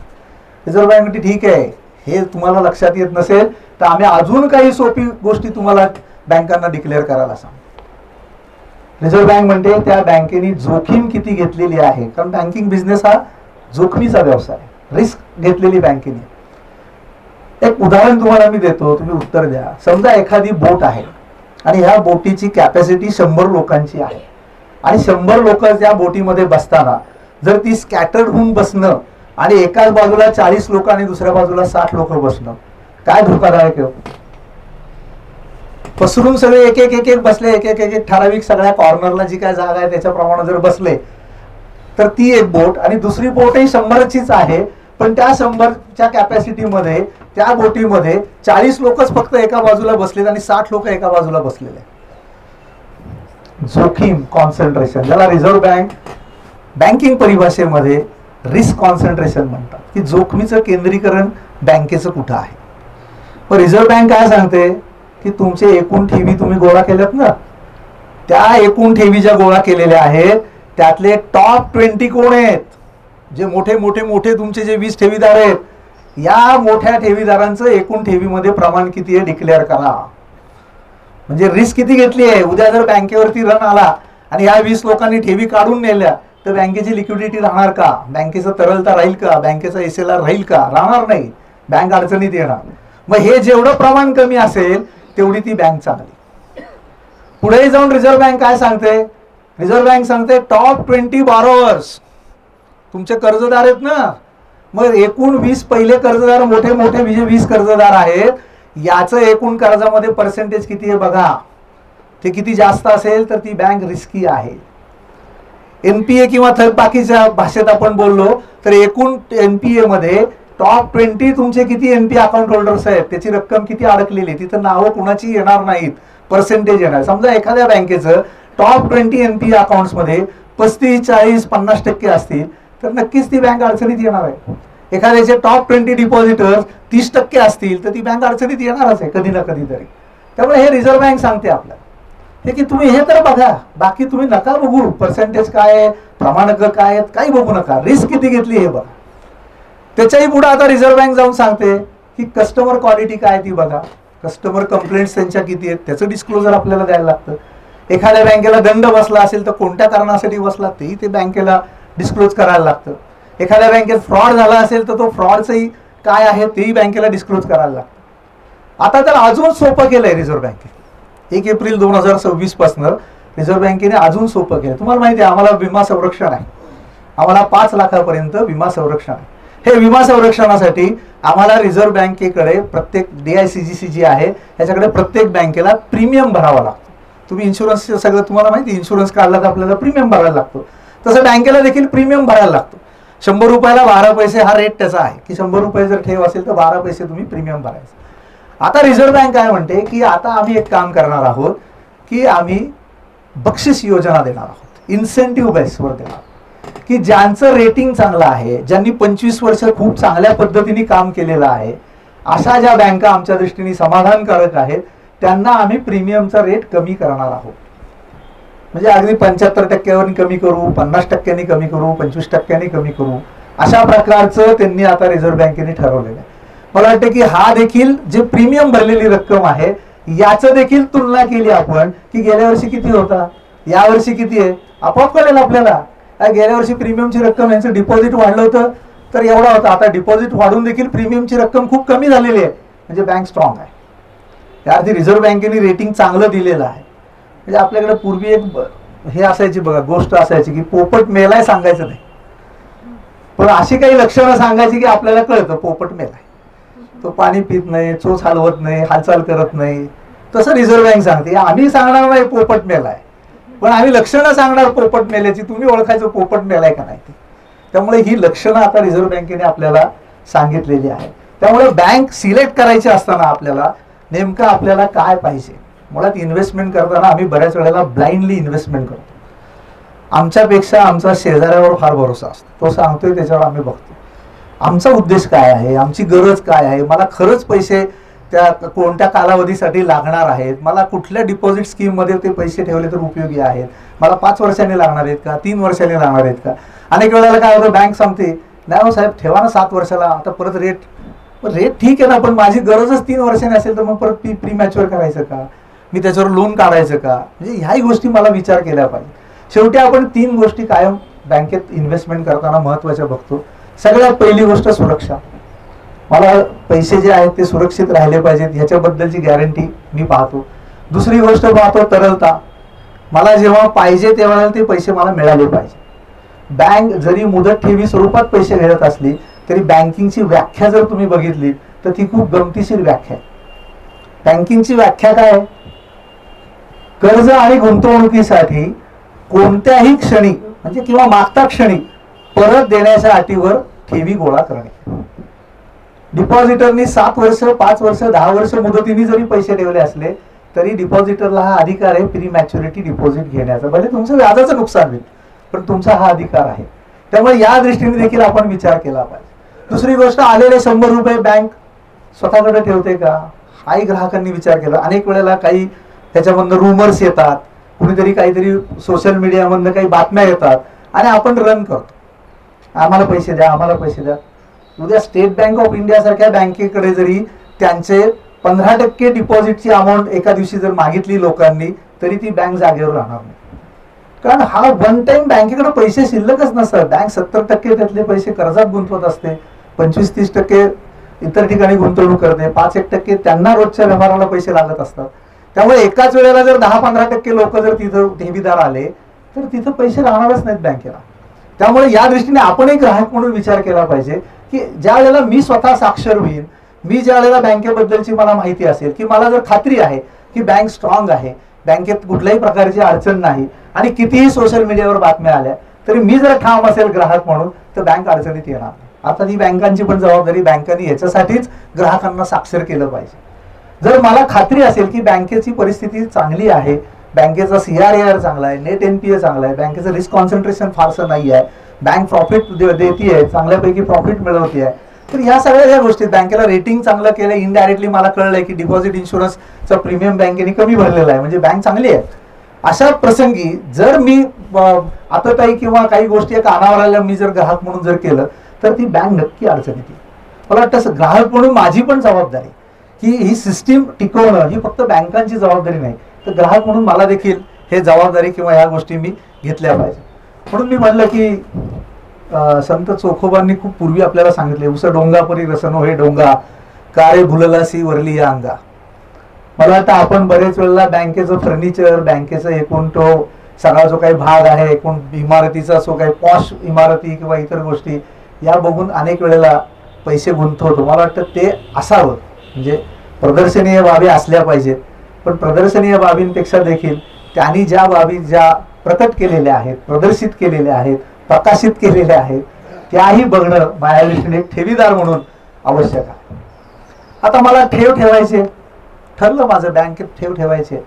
रिझर्व्ह बँक म्हणते ठीक आहे, हे तुम्हाला लक्षात येत नसेल तर आम्ही अजून काही सोपी गोष्टी तुम्हाला बँकांना डिक्लेअर करायला सांगू. रिझर्व्ह बँक म्हणते त्या बँकेने जोखीम किती घेतलेली आहे, कारण बँकिंग बिझनेस हा जोखमीचा व्यवसाय आहे, रिस्क घेतलेली बँकेने. एक उदाहरण तुम्हाला मी देतो, तुम्ही उत्तर द्या. समजा एखादी बोट आहे आणि ह्या बोटीची कॅपॅसिटी 100 लोकांची आहे आणि 100 लोक त्या बोटीमध्ये बसताना जर ती स्कॅटर्ड होऊन बसणं आणि एकाच बाजूला 40 लोक आणि दुसऱ्या बाजूला 60 लोक बसणं काय धोकादायक आहे. पसरून सगळे एक एक बसले, एक एक ठराविक सगळ्या कॉर्नरला जी काय जागा आहे त्याच्याप्रमाणे जर बसले तर ती एक बोट, आणि दुसरी बोटही 100चीच आहे, पण त्या 100च्या कॅपॅसिटीमध्ये त्या बोटीमध्ये 40 लोकच फक्त एका बाजूला बसलेत आणि 60 लोक एका बाजूला बसलेले. जोखीम कॉन्सन्ट्रेशन, ज्याला रिझर्व्ह बँक बँकिंग परिभाषेमध्ये रिस्क कॉन्सन्ट्रेशन म्हणतात, की जोखमीचं केंद्रीकरण बँकेचं कुठं आहे. पण रिझर्व्ह बँक काय सांगते की तुमचे एकूण ठेवी तुम्ही गोळा केल्यात ना, त्या एकूण ठेवी ज्या गोळा केलेल्या आहेत त्यातले टॉप 20 कोण आहेत, जे मोठे मोठे मोठे तुमचे जे 20 ठेवीदार आहेत, या मोठ्या ठेवीदारांचं एकूण ठेवीमध्ये प्रमाण किती आहे डिक्लेअर करा. म्हणजे रिस्क किती घेतली आहे. उद्या जर बँकेवरती रन आला आणि या 20 लोकांनी ठेवी काढून नेल्या तर बँकेची लिक्विडिटी राहणार का, बँकेचं तरलता राहील का, बँकेचा SLR राहील का, राहणार नाही, बँक अडचणीत येणार. मग हे जेवढं प्रमाण कमी असेल तेवढी ती बँक चांगली. पुढे जाऊन रिझर्व्ह बँक काय सांगते, रिझर्व्ह बँक सांगते टॉप 20 बॉरोवर्स तुमचे कर्जदार आहेत ना, मग एकूण 20 पहिले कर्जदार मोठे मोठे 20 कर्जदार आहेत, याचं एकूण कर्जामध्ये पर्सेंटेज किती आहे बघा. ते किती जास्त असेल तर ती बँक रिस्की आहे. NPA किंवा बाकीच्या भाषेत आपण बोललो तर एकूण NPA मध्ये टॉप 20 तुमचे किती NPA अकाउंट होल्डर्स आहेत, त्याची रक्कम किती अडकलेली, तिथं नावं कुणाची येणार नाहीत, पर्सेंटेज येणार. समजा एखाद्या बँकेचं टॉप 20 NPA अकाउंट्स मध्ये 35, 40, 50% असतील तर नक्कीच ती बँक अडचणीत येणार आहे. एखाद्याचे टॉप 20 डिपॉझिटर्स 30% असतील तर ती बँक अडचणीत येणारच आहे कधी ना कधीतरी. त्यामुळे हे रिझर्व्ह बँक सांगते आपल्याला हे की तुम्ही हे तर बघा, बाकी तुम्ही नका बघू पर्सेंटेज काय आहे, प्रमाणक काय आहेत, काही बघू नका, रिस्क किती घेतली हे बघा. त्याच्याही पुढे आता रिझर्व्ह बँक जाऊन सांगते की कस्टमर क्वालिटी काय ती बघा, कस्टमर कंप्लेंट्स त्यांच्या किती आहेत त्याचं डिस्क्लोजर आपल्याला द्यायला लागतं. एखाद्या बँकेला दंड बसला असेल तर कोणत्या कारणासाठी बसला तेही ते बँकेला डिस्क्लोज करायला लागतं. एखाद्या बँकेत फ्रॉड झाला असेल तर तो फ्रॉडचंही काय आहे तेही बँकेला डिस्क्लोज करायला लागतं. आता तर अजून सोपं केलंय रिझर्व्ह बँकेने. 1 एप्रिल 2026 पासून रिझर्व्ह बँकेने अजून सोपं केलं. तुम्हाला माहिती आहे आम्हाला विमा संरक्षण आहे, आम्हाला 5 लाखापर्यंत विमा संरक्षण आहे. हे विमा संरक्षणासाठी आम्हाला रिझर्व्ह बँकेकडे प्रत्येक DICGC जी आहे याच्याकडे प्रत्येक बँकेला प्रीमियम भरावा लागतो. तुम्ही इन्शुरन्स सगळं तुम्हाला माहिती, इन्शुरन्स काढला तर आपल्याला प्रीमियम भरायला लागतो, तसं बँकेला देखील प्रीमियम भरायला लागतो. 100 रुपयाला 12 पैसे हा रेट त्याचा आहे की 100 रुपये जर ठेव असेल तर 12 पैसे तुम्ही प्रीमियम भरायचं. आता रिझर्व्ह बँक काय म्हणते की आता आम्ही एक काम करणार आहोत की आम्ही बक्षीस योजना देणार आहोत, इन्सेंटिव्ह बेसवर देणार, की ज्यांचं रेटिंग चांगलं आहे, ज्यांनी 25 वर्ष खूप चांगल्या पद्धतीने काम केलेलं आहे अशा ज्या बँका आमच्या दृष्टीने समाधानकारक आहेत त्यांना आम्ही प्रीमियमचा रेट कमी करणार आहोत. म्हणजे अगदी 75% कमी करू, 50% कमी करू, 25% कमी करू, अशा प्रकारचं त्यांनी आता रिझर्व्ह बँकेने ठरवलेलं आहे. मला वाटतं की हा देखील जे प्रीमियम भरलेली रक्कम आहे याचं देखील तुलना केली आपण की गेल्या वर्षी किती होता, या वर्षी किती आहे, आपोआप कळेल आपल्याला. गेल्या वर्षी प्रीमियमची रक्कम यांचं डिपॉझिट वाढलं होतं तर एवढा होता, आता डिपॉझिट वाढून देखील प्रीमियमची रक्कम खूप कमी झालेली आहे. म्हणजे बँक स्ट्रॉंग आहे. या अर्थी रिझर्व्ह बँकेने रेटिंग चांगलं दिलेलं आहे. म्हणजे आपल्याकडे पूर्वी एक हे असायची बघा, गोष्ट असायची की पोपट मेलाय सांगायचं नाही, पण अशी काही लक्षणं सांगायची की आपल्याला कळतं पोपट मेलाय. तो पाणी पित नाही, चोच हलवत नाही, हालचाल करत नाही. तसं रिझर्व्ह बँक सांगते. आम्ही सांगणार नाही पोपट मेलाय, पण आम्ही लक्षणं सांगणार पोपट मेल्याची. तुम्ही ओळखायचं पोपट मेलाय का नाही ते. त्यामुळे ही लक्षणं आता रिझर्व्ह बँकेने आपल्याला सांगितलेली आहे. त्यामुळे बँक सिलेक्ट करायची असताना आपल्याला नेमकं आपल्याला काय पाहिजे. मुळात इन्व्हेस्टमेंट करताना आम्ही बऱ्याच वेळेला ब्लाइंडली इन्व्हेस्टमेंट करतो. आमच्यापेक्षा आमचा शेजाऱ्यावर फार भरोसा असतो. तो सांगतोय त्याच्यावर आम्ही बघतो. आमचा उद्देश काय आहे, आमची गरज काय आहे, मला खरंच पैसे त्या कोणत्या कालावधीसाठी लागणार आहेत, मला कुठल्या डिपॉझिट स्कीममध्ये ते पैसे ठेवले तर उपयोगी आहेत, मला 5 वर्षांनी लागणार आहेत का, 3 वर्षांनी लागणार आहेत का. अनेक वेळेला काय होतं, बँक सांगते नाही हो साहेब ठेवा ना 7 वर्षाला, आता परत रेट ठीक आहे ना, पण माझी गरजच 3 वर्षांनी असेल तर मग परत प्री मॅच्युअर करायचं का, मी त्याच्यावर लोन काढायचं का. म्हणजे ह्याही गोष्टी मला विचार केल्या पाहिजे. शेवटी आपण 3 गोष्टी कायम बँकेत इन्व्हेस्टमेंट करताना महत्त्वाच्या बघतो. सगळ्यात पहिली गोष्ट सुरक्षा. मला पैसे जे आहेत ते सुरक्षित राहिले पाहिजेत ह्याच्याबद्दलची गॅरंटी मी पाहतो. दुसरी गोष्ट पाहतो तरलता. मला जेव्हा पाहिजे तेव्हा ते पैसे मला मिळाले पाहिजे. बँक जरी मुदत ठेवी स्वरूपात पैसे घेत असली तरी बँकिंगची व्याख्या जर तुम्ही बघितली तर ती खूप गमतीशीर व्याख्या आहे. बँकिंगची व्याख्या काय आहे, कर्ज आणि गुंतवणुकीसाठी कोणत्याही क्षणी म्हणजे किंवा मागता क्षणी परत देण्याच्या अटीवर ठेवी गोळा करणे. डिपॉझिटरनी 7 वर्ष, 5 वर्ष, 10 वर्ष मुदतीने जरी पैसे ठेवले असले तरी डिपॉझिटरला हा अधिकार आहे प्री मॅच्युरिटी डिपॉझिट घेण्याचा. भले तुमचं व्याजाचं नुकसान होईल पण तुमचा हा अधिकार आहे. त्यामुळे या दृष्टीने देखील आपण विचार केला पाहिजे. दुसरी गोष्ट, आलेले 100 रुपये बँक स्वतःकडे ठेवते का, हाही ग्राहकांनी विचार केला. अनेक वेळेला काही त्याच्यामधनं रुमर्स येतात, कुणीतरी काहीतरी सोशल मीडियामधनं काही बातम्या येतात आणि आपण रन करतो, आम्हाला पैसे द्या, आम्हाला पैसे द्या. उद्या स्टेट बँक ऑफ इंडिया सारख्या बँकेकडे जरी त्यांचे 15% डिपॉझिटची अमाऊंट एका दिवशी जर मागितली लोकांनी तरी ती बँक जागेवर राहणार नाही. कारण हा वन टाइम बँकेकडे पैसे शिल्लकच नसतात. बँक 70% त्यातले पैसे कर्जात गुंतवत असते, 25-30% इतर ठिकाणी गुंतवणूक करते, 5-1% त्यांना रोजच्या व्यवहाराला पैसे लागत असतात. त्यामुळे एकाच वेळेला जर 10-15% लोक जर तिथं ठेवीदार आले तर तिथं पैसे राहणारच नाहीत बँकेला. त्यामुळे या दृष्टीने आपण एक ग्राहक म्हणून विचार केला पाहिजे की ज्या वेळेला मी स्वतः साक्षर होईल, मी ज्या वेळेला बँकेबद्दलची मला माहिती असेल की मला जर खात्री आहे की बँक स्ट्रॉंग आहे, बँकेत कुठल्याही प्रकारची अडचण नाही आणि कितीही सोशल मीडियावर बातम्या आल्या तरी मी जर ठाम असेल ग्राहक म्हणून तर बँक अडचणीत येणार नाही. आता ही बँकांची पण जबाबदारी, बँकांनी याच्यासाठीच ग्राहकांना साक्षर केलं पाहिजे. जर मला खात्री असेल की बँकेची परिस्थिती चांगली आहे, बँकेचा CRAR चांगला आहे, नेट NPA चांगला आहे, बँकेचं रिस्क कॉन्सन्ट्रेशन फारसं नाही आहे, बँक प्रॉफिट देते, चांगल्यापैकी प्रॉफिट मिळवते आहे, तर या सगळ्या ज्या गोष्टी, बँकेला रेटिंग चांगलं केलं, इनडायरेक्टली मला कळलंय की डिपॉझिट इन्शुरन्सचा प्रीमियम बँकेने कमी भरलेला आहे म्हणजे बँक चांगली आहे. अशा प्रसंगी जर मी आतताई किंवा काही गोष्टी कानावर आल्या मी जर ग्राहक म्हणून जर केलं तर ती बँक नक्की अडचणीत येईल. मला वाटतं ग्राहक म्हणून माझी पण जबाबदारी की ही सिस्टीम टिकवणं ही फक्त बँकांची जबाबदारी नाही, तर ग्राहक म्हणून मला देखील हे जबाबदारी किंवा ह्या गोष्टी मी घेतल्या पाहिजे. म्हणून मी म्हणलं की संत चोखोबांनी खूप पूर्वी आपल्याला सांगितले, उस डोंगापरी रसनो हे डोंगा कारे भुललासी वरली या अंगा. मला वाटतं आपण बरेच वेळेला बँकेचं फर्निचर, बँकेचं एकूण तो सगळा जो काही भाग आहे, एकूण इमारतीचा जो काही पॉश इमारती किंवा इतर गोष्टी या बघून अनेक वेळेला पैसे गुंतवतो. मला वाटतं ते असावं, म्हणजे प्रदर्शनीय बाबी असल्या पाहिजेत, पण प्रदर्शनीय बाबींपेक्षा देखील त्यांनी ज्या बाबी ज्या प्रकट केलेल्या आहेत, प्रदर्शित केलेल्या आहेत, प्रकाशित केलेल्या आहेत त्याही बघणं माझ्या दृष्टीने ठेवीदार म्हणून आवश्यक आहे. आता मला ठेव ठेवायचे ठरलं, माझं बँकेत ठेव ठेवायचे,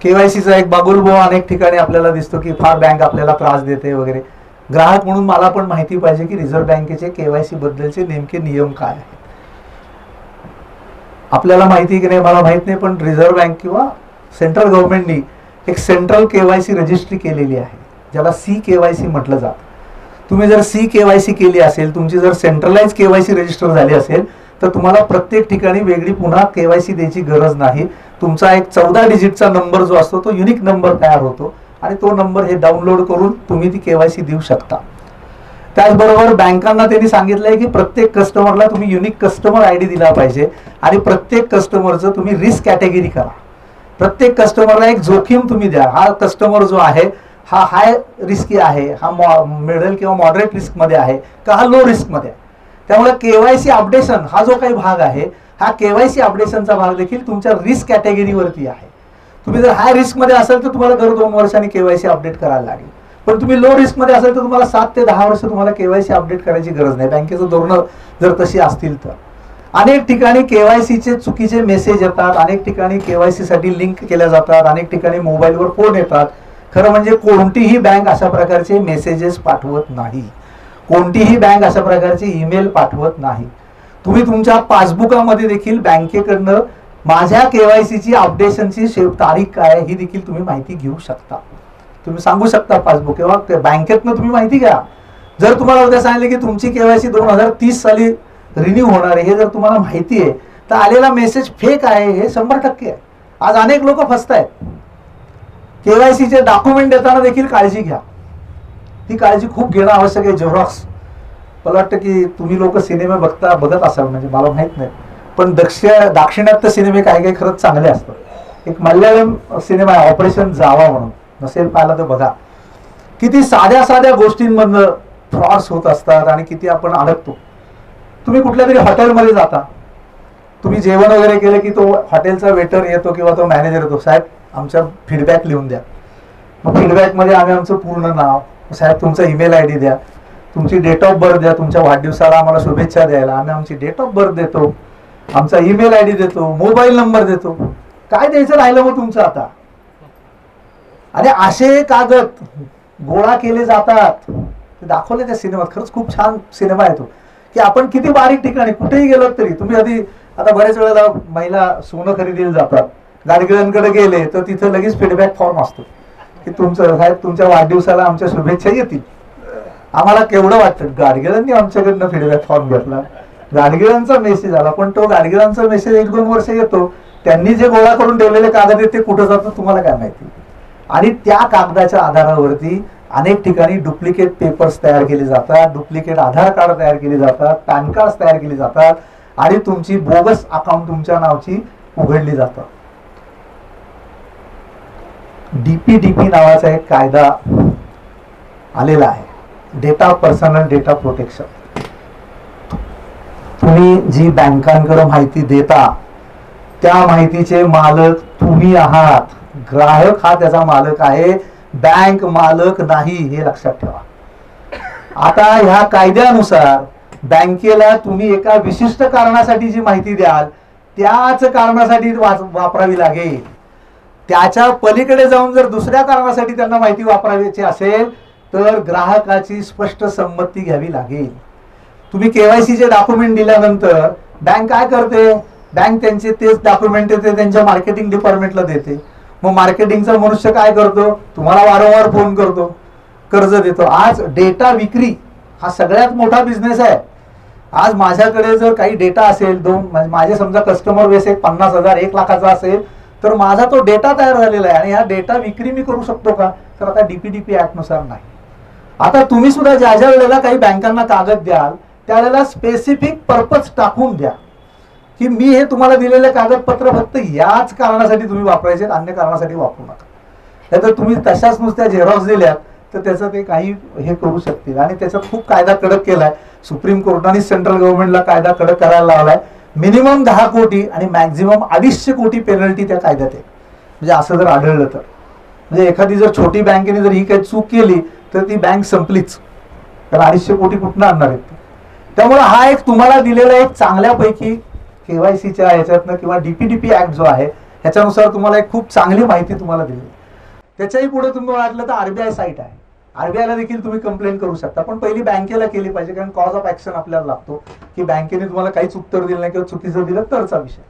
केवायसीचा एक बागुलबो अनेक ठिकाणी आपल्याला दिसतो की फार बँक आपल्याला त्रास देते वगैरे. ग्राहक म्हणून मला पण माहिती पाहिजे की रिझर्व्ह बँकेचे केवायसी बद्दलचे नेमके नियम काय आहेत. आपल्याला माहिती की नाही मला माहित नाही, पण रिझर्व्ह बँक किंवा सेंट्रल गव्हर्नमेंटनी एक सेंट्रल केवायसी रजिस्ट्री केलेली आहे, ज्याला CKYC म्हटलं जातं. तुम्ही जर CKYC केली असेल, तुमची जर सेंट्रलाइज केवायसी रजिस्टर झाली असेल, तर तुम्हाला प्रत्येक ठिकाणी वेगळी पुन्हा केवायसी द्यायची गरज नाही. तुमचा एक 14 डिजिटचा नंबर जो असतो तो युनिक नंबर तयार होतो आणि तो नंबर हे डाउनलोड करून तुम्ही ती केवायसी देऊ शकता. त्याचबरोबर बँकांना त्यांनी सांगितलंय की प्रत्येक कस्टमरला तुम्ही युनिक कस्टमर ID दिला पाहिजे आणि प्रत्येक कस्टमरचं तुम्ही रिस्क कॅटेगरी करा. प्रत्येक कस्टमरला एक जोखीम तुम्ही द्या. हा कस्टमर जो आहे हा हाय रिस्की आहे, हा मिडल किंवा मॉडरेट रिस्क मध्ये आहे का हा लो रिस्क मध्ये आहे. त्यामुळे केवायसी अपडेशन हा जो काही भाग आहे, हा केवायसी अपडेशनचा भाग देखील तुमच्या रिस्क कॅटेगरीवरती आहे. तुम्ही जर हाय रिस्क मध्ये असाल तर तुम्हाला दर 2 वर्षांनी केवायसी अपडेट करायला लागेल. पण तुम्ही लो रिस्क मध्ये असाल तर तुम्हाला 7 ते 10 वर्ष तुम्हाला केवायसी अपडेट करायची गरज नाही. बँकेचं धोरण जर तशी असतील तर. अनेक ठिकाणी केवायसीचे चुकीचे मेसेज येतात, अनेक ठिकाणी केवायसी साठी लिंक केल्या जातात, अनेक ठिकाणी मोबाईलवर फोन येतात. खरं म्हणजे कोणतीही बँक अशा प्रकारचे मेसेजेस पाठवत नाही, कोणतीही बँक अशा प्रकारचे ईमेल पाठवत नाही. तुम्ही तुमच्या पासबुकामध्ये देखील बँकेकडनं माझ्या केवायसीची अपडेशनची तारीख काय ही देखील तुम्ही माहिती घेऊ शकता. तुम्ही सांगू शकता पासबुक किंवा बँकेतनं तुम्ही माहिती घ्या. जर तुम्हाला उद्या सांगितले की तुमची केवायसी 2030 साली रिन्यू होणार आहे, हे जर तुम्हाला माहिती आहे तर आलेला मेसेज फेक आहे हे 100% आहे. आज अनेक लोक फसतायत. केवायसीचे डॉक्युमेंट देताना देखील काळजी घ्या. ती काळजी खूप घेणं आवश्यक आहे. झेरॉक्स, मला वाटतं की तुम्ही लोक सिनेमे बघत असाल, म्हणजे मला माहित नाही, पण दाक्षिणात्य सिनेमे काही काही खरंच चांगले असतात. एक मल्याळम सिनेमा आहे ऑपरेशन जावा म्हणून, नसेल पाहिला तर बघा. किती साध्या साध्या गोष्टींमधनं फ्रॉड्स होत असतात आणि किती आपण अडकतो. तुम्ही कुठल्या तरी हॉटेलमध्ये जाता, तुम्ही जेवण वगैरे केलं की तो हॉटेलचा वेटर येतो किंवा तो मॅनेजर येतो, साहेब आमच्या फीडबॅक लिहून द्या. मग फीडबॅकमध्ये आम्ही आमचं पूर्ण नाव, साहेब तुमचा ईमेल ID द्या, तुमची डेट ऑफ बर्थ द्या, तुमच्या वाढदिवसाला आम्हाला शुभेच्छा द्यायला आम्ही आमची डेट ऑफ बर्थ देतो, आमचा ईमेल ID देतो, मोबाईल नंबर देतो. काय द्यायचं राहिलं मग तुमचं आता? अरे असे कागद गोळा केले जातात. ते दाखवले त्या सिनेमात. खरंच खूप छान सिनेमा आहे तो, की आपण किती बारीक ठिकाणी कुठेही गेलो तरी तुम्ही आधी, आता बऱ्याच वेळेला महिला सोनं खरेदीला जातात, गाडगिळांकडे गेले तर तिथं लगेच फीडबॅक फॉर्म असतो की तुमचं साहेब तुमच्या वाढदिवसाला आमच्या शुभेच्छा येतील. आम्हाला केवढं वाटतं गाडगिळांनी आमच्याकडनं फीडबॅक फॉर्म घेतला, गाडगिळांचा मेसेज आला, पण तो गाडगिळांचा मेसेज 1-2 वर्ष येतो. त्यांनी जे गोळा करून ठेवलेले कागद आहेत ते कुठं जातं तुम्हाला काय माहिती. आणि त्या कागदाच्या आधारावरती अनेक ठिकाणी डुप्लिकेट पेपर्स तयार केले जातात, डुप्लिकेट आधार कार्ड तयार केले जातात, पॅन कार्ड तयार केली जातात आणि तुमची बोगस अकाउंट तुमच्या नावची उघडली जातात. DPDP नावाचा एक कायदा आलेला आहे, डेटा पर्सनल डेटा प्रोटेक्शन. तुम्ही जी बँकांकडे माहिती देता त्या माहितीचे मालक तुम्ही आहात. ग्राहक हा त्याचा मालक आहे, बँक मालक नाही, हे लक्षात ठेवा. आता ह्या कायद्यानुसार बँकेला तुम्ही एका विशिष्ट कारणासाठी जी माहिती द्याल त्याच कारणासाठी वापरावी लागेल. त्याच्या पलीकडे जाऊन जर दुसऱ्या कारणासाठी त्यांना माहिती वापरायची असेल तर ग्राहकाची स्पष्ट संमती घ्यावी लागेल. तुम्ही केवायसीचे डॉक्युमेंट दिल्यानंतर बँक काय करते, बँक त्यांचे तेच डॉक्युमेंट त्यांच्या मार्केटिंग डिपार्टमेंटला देते. मग मार्केटिंगचा मनुष्य काय करतो, तुम्हाला वारंवार फोन करतो, कर्ज देतो. आज डेटा विक्री हा सगळ्यात मोठा बिझनेस आहे. आज माझ्याकडे जर काही डेटा असेल, माझे समजा कस्टमर बेस 50,000 1 लाखाचा असेल तर माझा तो डेटा तयार झालेला आहे आणि हा डेटा विक्री मी करू शकतो का, तर आता DPDP ऍक्ट नुसार नाही. आता तुम्ही सुद्धा ज्या ज्या वेळेला काही बँकांना कागद द्याल त्यावेळेला स्पेसिफिक पर्पज टाकून द्या की मी हे तुम्हाला दिलेले कागदपत्र फक्त याच कारणासाठी तुम्ही वापरायचे, अन्य कारणासाठी वापरू नका. नाहीतर तुम्ही तशाच नुसत्या झेरॉक्स दिल्यात तर त्याचं ते काही हे करू शकतील. आणि त्याच्यात खूप कायदा कडक केलाय. सुप्रीम कोर्टाने सेंट्रल गव्हर्नमेंटला कायदा कडक करायला लावलाय. मिनिमम 10 कोटी आणि मॅक्झिमम 250 कोटी पेनल्टी त्या कायद्यात आहे. म्हणजे असं जर आढळलं तर, म्हणजे एखादी जर छोटी बँकेने जर ही काही चूक केली तर ती बँक संपलीच, तर 250 कोटी कुठनं आणणार आहेत. त्यामुळे हा एक तुम्हाला दिलेला एक चांगल्यापैकी केवायसीच्या ह्याच्यातनं किंवा DPDP ऍक्ट जो आहे ह्याच्यानुसार तुम्हाला एक खूप चांगली माहिती तुम्हाला दिली. त्याच्याही पुढे तुम्ही वाटलं तर RBI साईट आहे. आरबीआयला देखील तुम्ही कंप्लेंट करू शकता, पण पहिली बँकेला केली पाहिजे, कारण कॉज ऑफ ऍक्शन आपल्याला लागतो की बँकेने तुम्हाला काहीच उत्तर दिलं नाही किंवा चुकीचं दिलं तरचा विषय.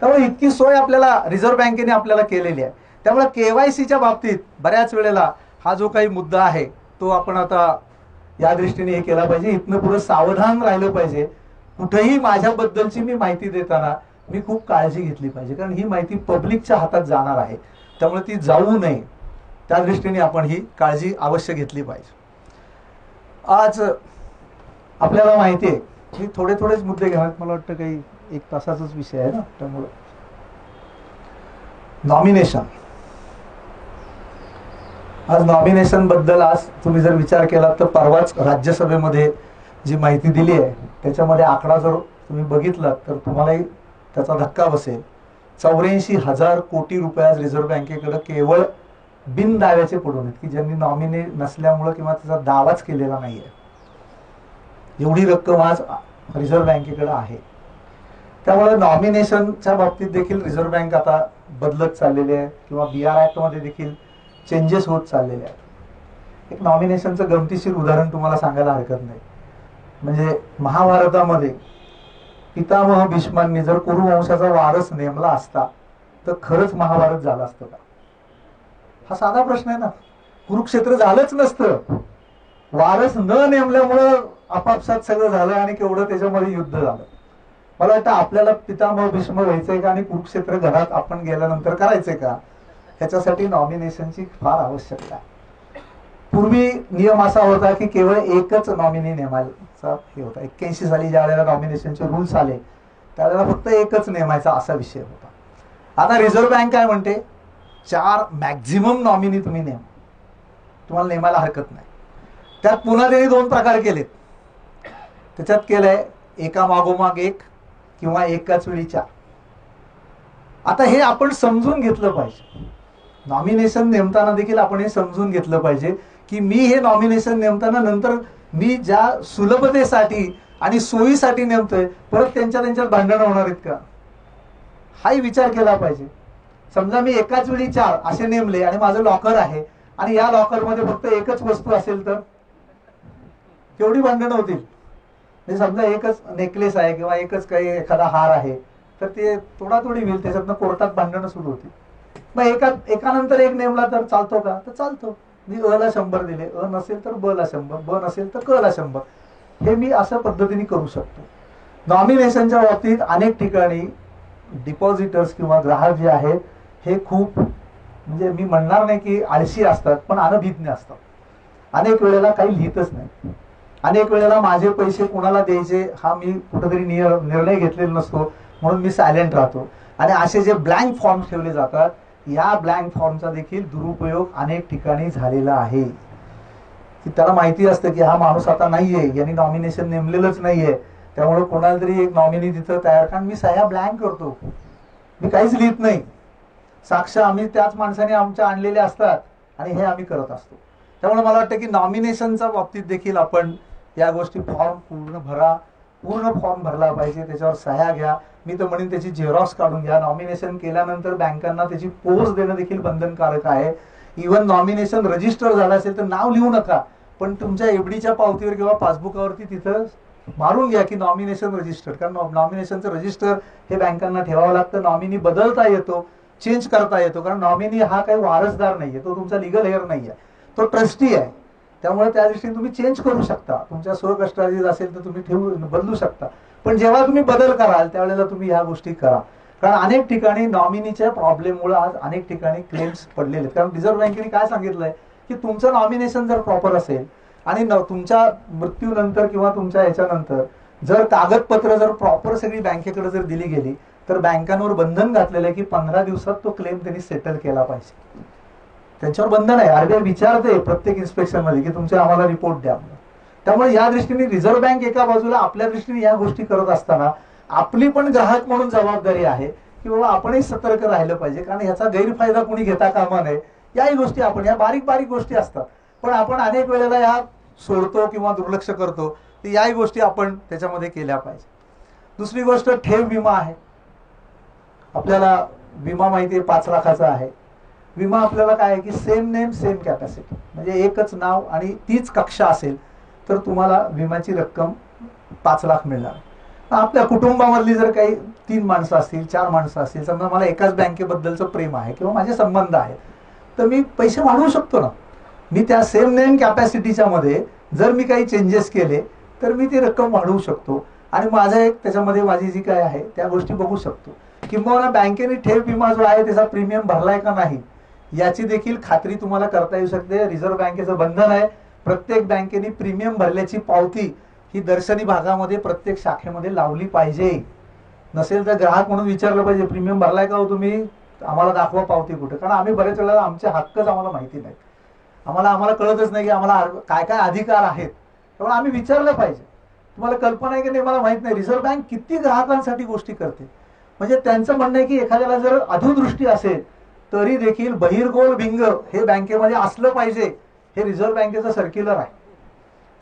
त्यामुळे इतकी सोय आपल्याला रिझर्व्ह बँकेने आपल्याला केलेली आहे. त्यामुळे केवायसीच्या बाबतीत बऱ्याच वेळेला हा जो काही मुद्दा आहे तो आपण आता या दृष्टीने हे केला पाहिजे. इथनं पुढे सावधान राहिलं पाहिजे. कुठेही माझ्याबद्दलची मी माहिती देताना मी खूप काळजी घेतली पाहिजे, कारण ही माहिती पब्लिकच्या हातात जाणार आहे, त्यामुळे ती जाऊ नये त्या दृष्टीने आपण ही काळजी अवश्य घेतली पाहिजे. आज आपल्याला माहिती आहे की थोडेच मुद्दे घेणार, मला वाटतं काही 1 तासाचाच विषय आहे ना, त्यामुळे नॉमिनेशन. आज नॉमिनेशन बद्दल आज तुम्ही जर विचार केला तर परवाच राज्यसभेमध्ये जी माहिती दिली आहे त्याच्यामध्ये आकडा जर तुम्ही बघितला तर तुम्हालाही त्याचा धक्का बसेल. 84,000 कोटी रुपये आज रिझर्व्ह बँकेकडे केवळ बिन दाव्याचे पडून आहेत, की ज्यांनी नॉमिने नसल्यामुळं किंवा त्याचा दावाच केलेला नाहीये, एवढी रक्कम आज रिझर्व्ह बँकेकडे आहे. त्यामुळे नॉमिनेशनच्या बाबतीत देखील रिझर्व्ह बँक आता बदलत चाललेली आहे किंवा BR ऍक्ट मध्ये देखील चेंजेस होत चाललेले आहेत. एक नॉमिनेशनचं गमतीशीर उदाहरण तुम्हाला सांगायला हरकत नाही. म्हणजे महाभारतामध्ये पितामह भीष्मांनी जर कुरु वंशाचा वारस नेमला असता तर खरंच महाभारत झालं असतं का? हा साधा प्रश्न आहे ना. कुरुक्षेत्र झालंच नसतं, वारस न नेमल्यामुळं आपापसात सगळं झालं आणि केवढं त्याच्यामध्ये युद्ध झालं. मला वाटतं आपल्याला पितामह भीष्म व्हायचंय का आणि कुरुक्षेत्र घरात आपण गेल्यानंतर करायचंय का, ह्याच्यासाठी नॉमिनेशनची फार आवश्यकता आहे. पूर्वी नियम असा होता की केवळ एकच नॉमिनी नेमायचा हे होता. 81 साली ज्या वेळेला नॉमिनेशनचे रूल्स आले त्यावेळेला फक्त एकच नेमायचा असा विषय होता. आता रिझर्व्ह बँक काय म्हणते, 4 मॅक्झिमम नॉमिनी तुम्ही नेम, तुम्हाला नेमायला हरकत नाही. त्यात पुन्हा त्यांनी 2 प्रकार केलेत. त्याच्यात केलंय एका मागोमाग एक किंवा एकाच वेळी 4. आता हे आपण समजून घेतलं पाहिजे. नॉमिनेशन नेमताना देखील आपण हे समजून घेतलं पाहिजे की मी हे नॉमिनेशन नेमताना नंतर मी ज्या सुलभतेसाठी आणि सोयीसाठी नेमतोय परत त्यांच्यात भांडणं होणार आहेत का, हाही विचार केला पाहिजे. समजा मी एकाच वेळी 4 असे नेमले आणि माझं लॉकर आहे आणि या लॉकर मध्ये फक्त एकच वस्तू असेल तर केवढी भांडणं होतील. म्हणजे समजा एकच नेकलेस आहे किंवा एकच काही एखादा हार आहे तर ते तोडातोडी होईल, त्याच्यातनं कोर्टात भांडणं सुरू होतील. मग एकानंतर एक नेमला तर चालतो का, तर चालतो. मी अ ला 100 दिले, अ नसेल तर ब ला 100, ब नसेल तर क ला 100, हे मी अशा पद्धतीने करू शकतो. नॉमिनेशनच्या बाबतीत अनेक ठिकाणी डिपॉझिटर्स किंवा ग्राहक जे आहेत हे खूप, म्हणजे मी म्हणणार नाही की आळशी असतात, पण अनभिज्ञ असतात. अनेक वेळेला काही लिहितच नाही. अनेक वेळेला माझे पैसे कुणाला द्यायचे हा मी कुठेतरी निर्णय घेतलेला नसतो, म्हणून मी सायलेंट राहतो. आणि असे जे ब्लँक फॉर्म ठेवले जातात, या ब्लँक फॉर्मचा देखील दुरुपयोग अनेक ठिकाणी झालेला आहे. की त्याला माहिती असतं की हा माणूस आता नाहीये, यांनी नॉमिनेशन नेमलेलंच नाहीये, त्यामुळे कोणाला तरी एक नॉमिनी तिथं तयार, कारण मी सह्या ब्लँक करतो, मी काहीच लिहित नाही. साक्ष आम्ही त्याच माणसाने आमच्या आणलेल्या असतात आणि हे आम्ही करत असतो. त्यामुळे मला वाटतं की नॉमिनेशनच्या बाबतीत देखील आपण या गोष्टी पूर्ण फॉर्म भरला पाहिजे, त्याच्यावर सह्या घ्या. मी तर म्हणेन त्याची झेरॉक्स काढून घ्या. नॉमिनेशन केल्यानंतर बँकांना त्याची पोच देणं देखील बंधनकारक आहे. इव्हन नॉमिनेशन रजिस्टर झालं असेल तर नाव लिहू नका, पण तुमच्या एफडीच्या पावतीवर किंवा पासबुकावरती तिथं मारून घ्या की नॉमिनेशन रजिस्टर, कारण नॉमिनेशनचं रजिस्टर हे बँकांना ठेवावं लागतं. नॉमिनी बदलता येतो, चेंज करता येतो, कारण नॉमिनी हा काही वारसदार नाहीये, तो तुमचा लिगल हेअर नाहीये, तो ट्रस्टी आहे. त्यामुळे त्या दृष्टीने तुम्ही चेंज करू शकता. तुमच्या स्वकष्टाधीन असेल तर तुम्ही बदलू शकता, पण जेव्हा तुम्ही बदल कराल त्यावेळेला तुम्ही ह्या गोष्टी करा. कारण अनेक ठिकाणी नॉमिनीच्या प्रॉब्लेममुळे आज अनेक ठिकाणी क्लेम्स पडलेले आहेत. कारण रिझर्व्ह बँकेने काय सांगितलंय की तुमचं नॉमिनेशन जर प्रॉपर असेल आणि तुमच्या मृत्यूनंतर किंवा तुमच्या याच्यानंतर जर कागदपत्र जर प्रॉपर सगळी बँकेकडे जर दिली गेली तर बँकांवर बंधन घातलेलं आहे की 15 दिवसात तो क्लेम त्यांनी सेटल केला पाहिजे. त्यांच्यावर बंधन आहे. आरबीआय विचारते प्रत्येक इन्स्पेक्शन मध्ये की तुमचे आम्हाला रिपोर्ट द्या. त्यामुळे या दृष्टीने रिझर्व्ह बँक एका बाजूला आपल्या दृष्टीने या गोष्टी करत असताना आपली पण ग्राहक म्हणून जबाबदारी आहे की बाबा आपणही सतर्क राहिलं पाहिजे, कारण ह्याचा गैरफायदा कोणी घेता कामा नये. याही गोष्टी आपण, या बारीक बारीक गोष्टी असतात, पण आपण अनेक वेळेला या सोडतो किंवा दुर्लक्ष करतो. तर याही गोष्टी आपण त्याच्यामध्ये केल्या पाहिजे. दुसरी गोष्ट ठेव विमा आहे. आपल्याला विमा माहिती आहे 5 लाखाचा आहे. विमा आपल्याला काय आहे की सेम नेम सेम कॅपॅसिटी, म्हणजे एकच नाव आणि तीच कक्षा असेल तर तुम्हाला विम्याची रक्कम 5 लाख मिळणार. आपल्या कुटुंबामधली जर काही 3 माणसं असतील, 4 माणसं असतील, समजा मला एकाच बँकेबद्दलचं प्रेम आहे किंवा माझे संबंध आहेत, तर मी पैसे वाढवू शकतो ना. मी त्या सेम नेम कॅपॅसिटीच्या मध्ये जर मी काही चेंजेस केले तर मी ती रक्कम वाढवू शकतो आणि माझा एक त्याच्यामध्ये माझी जी काय आहे त्या गोष्टी बघू शकतो. किंवा बँकेने ठेव विमा जो आहे त्याचा प्रीमियम भरलाय का नाही याची देखील खात्री तुम्हाला करता येऊ शकते. रिझर्व्ह बँकेचं बंधन आहे, प्रत्येक बँकेने प्रीमियम भरल्याची पावती ही दर्शनी भागामध्ये प्रत्येक शाखेमध्ये लावली पाहिजे. नसेल तर ग्राहक म्हणून विचारलं पाहिजे प्रीमियम भरलाय का हो तुम्ही, आम्हाला दाखवा पावती कुठे. कारण आम्ही बरेच वेळा आमचे हक्कच आम्हाला माहिती नाही, आम्हाला कळतच नाही की आम्हाला काय काय अधिकार आहेत, त्यामुळे आम्ही विचारलं पाहिजे. तुम्हाला कल्पना आहे की नाही मला माहित नाही, रिझर्व्ह बँक किती ग्राहकांसाठी गोष्टी करते. म्हणजे त्यांचं म्हणणं आहे की एखाद्याला जर अधोदृष्टी असेल तरी देखील बहिर्गोल भिंग हे बँकेमध्ये असलं पाहिजे. हे रिझर्व्ह बँकेचं सर्क्युलर आहे,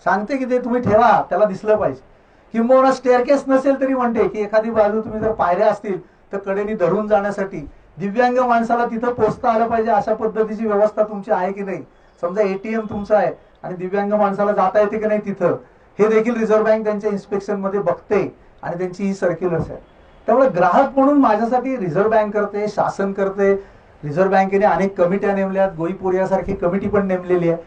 सांगते की ते तुम्ही ठेवा, त्याला दिसलं पाहिजे. किंवा स्टेअरकेस नसेल तरी म्हणते की एखादी बाजू तुम्ही जर पायऱ्या असतील तर कडेनी धरून जाण्यासाठी दिव्यांग माणसाला तिथं पोहोचता आलं पाहिजे अशा पद्धतीची व्यवस्था तुमची आहे की नाही. समजा एटीएम तुमचं आहे आणि दिव्यांग माणसाला जाता येते की नाही तिथं, हे देखील रिझर्व्ह बँक त्यांच्या इन्स्पेक्शन मध्ये बघते आणि त्यांची ही सर्क्युलर्स आहे. त्यामुळे ग्राहक म्हणून माझ्यासाठी रिझर्व्ह बँक करते, शासन करते. रिझर्व्ह बँकेने अनेक कमिट्या नेमल्यात, गोईपूर यासारखी कमिटी पण नेमलेली आहे,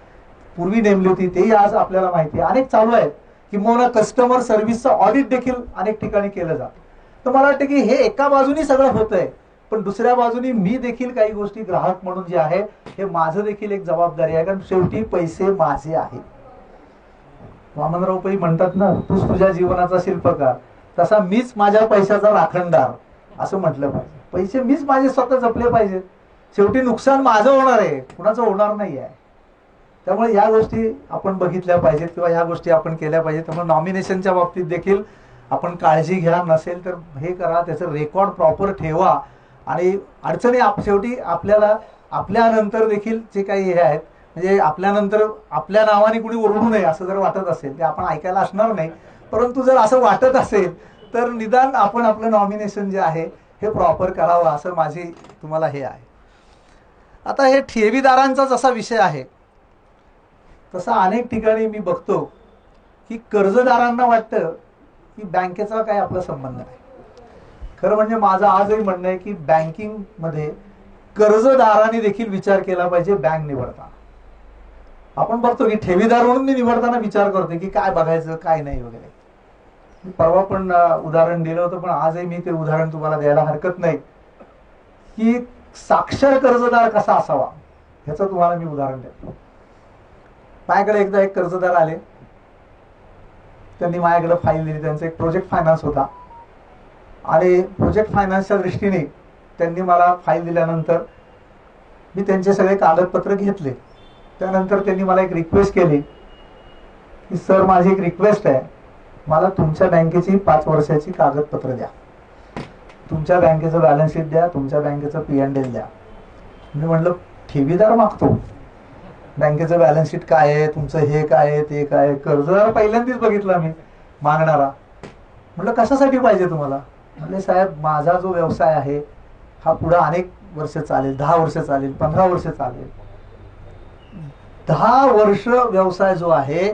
पूर्वी नेमली होती, तेही आज आपल्याला माहिती आहे, अनेक चालू आहेत. किंवा कस्टमर सर्व्हिसचं ऑडिट देखील अनेक ठिकाणी केलं जातं. तर मला वाटतं की हे एका बाजूनी सगळं होतंय, पण दुसऱ्या बाजूनी मी देखील काही गोष्टी ग्राहक म्हणून जे आहे हे माझं देखील एक जबाबदारी आहे. कारण शेवटी पैसे माझे आहेत. वामनराव पै म्हणतात ना, तूच तुझ्या जीवनाचा शिल्पकार, तसा मीच माझ्या पैशाचा राखणदार असं म्हटलं पाहिजे. पैसे मीच माझे स्वतः जपले पाहिजे. शेवटी नुकसान माझं होणार आहे, कुणाचं होणार नाही आहे. त्यामुळे या गोष्टी आपण बघितल्या पाहिजेत किंवा या गोष्टी आपण केल्या पाहिजेत. त्यामुळे नॉमिनेशनच्या बाबतीत देखील आपण काळजी घ्या. नसेल तर हे करा, त्याचं रेकॉर्ड प्रॉपर ठेवा. आणि अडचणी शेवटी आपल्याला आपल्यानंतर देखील जे काही हे आहेत, म्हणजे आपल्यानंतर आपल्या नावाने कुणी ओरडू नये असं जर वाटत असेल, ते आपण ऐकायला असणार नाही. परंतु जर असं वाटत असेल तर निदान आपण आपलं नॉमिनेशन जे आहे हे प्रॉपर करावं, असं माझी तुम्हाला हे आहे. आता हे ठेवीदारांचा जसा विषय आहे तसा अनेक ठिकाणी मी बघतो की कर्जदारांना वाटतं की बँकेचा काय आपला संबंध नाही. खरं म्हणजे माझं आजही म्हणणं आहे की बँकिंग मध्ये कर्जदारांनी देखील विचार केला पाहिजे. बँक निवडताना आपण बघतो की ठेवीदार म्हणून मी निवडताना विचार करतो की काय बघायचं काय नाही वगैरे. मी परवा पण उदाहरण दिलं होतं, पण आजही मी ते उदाहरण तुम्हाला द्यायला हरकत नाही की साक्षर कर्जदार कसा असावा ह्याचं तुम्हाला मी उदाहरण देतो. माझ्याकडे एकदा एक कर्जदार आले, त्यांनी माझ्याकडे फाईल दिली. त्यांचा एक प्रोजेक्ट फायनान्स होता आणि प्रोजेक्ट फायनान्सच्या दृष्टीने त्यांनी मला फाईल दिल्यानंतर मी त्यांचे सगळे कागदपत्र घेतले. त्यानंतर त्यांनी मला एक रिक्वेस्ट केली की सर माझी एक रिक्वेस्ट आहे, मला तुमच्या बँकेची 5 वर्षाची कागदपत्र द्या, तुमच्या बँकेचं बॅलन्स शीट द्या, तुमच्या बँकेचं P&L द्या. मी म्हटलं ठेवीदार मागतो, बँकेचं बॅलन्स शीट काय आहे, तुमचं हे काय आहे ते काय आहे. कर्जदार पहिल्यांदाच बघितला मी मागणारा. म्हटलं कशासाठी पाहिजे तुम्हाला. म्हणजे साहेब माझा जो व्यवसाय आहे हा पुढे अनेक वर्ष चालेल, 10 वर्ष चालेल, 15 वर्ष चालेल. 10 वर्ष व्यवसाय जो आहे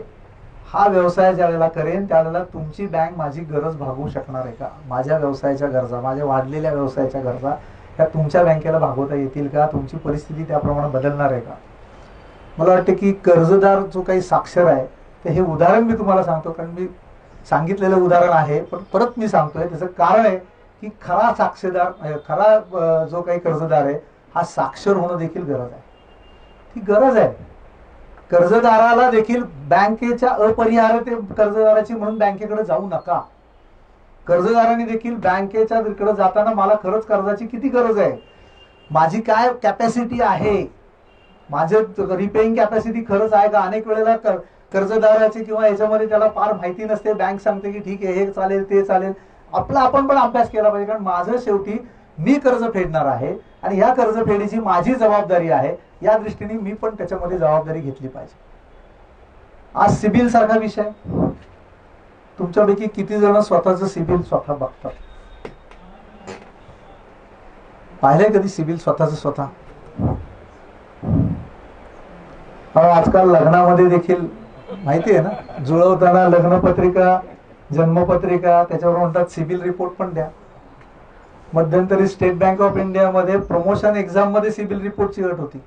हा व्यवसाय ज्या वेळेला करेन त्यावेळेला तुमची बँक माझी गरज भागवू शकणार आहे का. माझ्या व्यवसायाच्या गरजा, माझ्या वाढलेल्या व्यवसायाच्या गरजा ह्या तुमच्या बँकेला भागवता येतील का, तुमची परिस्थिती त्याप्रमाणे बदलणार आहे का. मला वाटतं की कर्जदार जो काही साक्षर आहे ते हे उदाहरण मी तुम्हाला सांगतो, कारण मी सांगितलेलं उदाहरण आहे पण परत मी सांगतोय. त्याचं कारण आहे की खरा साक्षीदार, खरा जो काही कर्जदार आहे हा साक्षर होणं देखील गरज आहे. ती गरज आहे. कर्जदाराला देखील बँकेच्या अपरिहार्यते कर्जदाराची म्हणून बँकेकडे जाऊ नका. कर्जदारांनी देखील बँकेच्या तिकडे जाताना मला खरंच कर्जाची किती गरज आहे, माझी काय कॅपॅसिटी आहे, माझं रिपेइंग कॅपॅसिटी खरंच आहे का. अनेक वेळेला कर्जदाराची किंवा याच्यामध्ये त्याला फार माहिती नसते. बँक सांगते की ठीक आहे हे चालेल ते चालेल. आपला आपण पण अभ्यास केला पाहिजे, कारण माझं शेवटी मी कर्ज फेडणार आहे आणि ह्या कर्जफेडीची माझी जबाबदारी आहे. या दृष्टीने मी पण त्याच्यामध्ये जबाबदारी घेतली पाहिजे. आज सिबिल सारखा विषय, तुमच्यापैकी किती जण स्वतःचं सिबिल स्वतः बघतात. पाहिलंय कधी सिबिल स्वतःच स्वतः. आजकाल लग्नामध्ये देखील माहिती आहे ना, जुळवताना लग्नपत्रिका, जन्मपत्रिका, त्याच्यावर म्हणतात सिबिल रिपोर्ट पण द्या. मध्यंतरी स्टेट बँक ऑफ इंडियामध्ये प्रमोशन एक्झाम मध्ये सिबिल रिपोर्टची अट होती.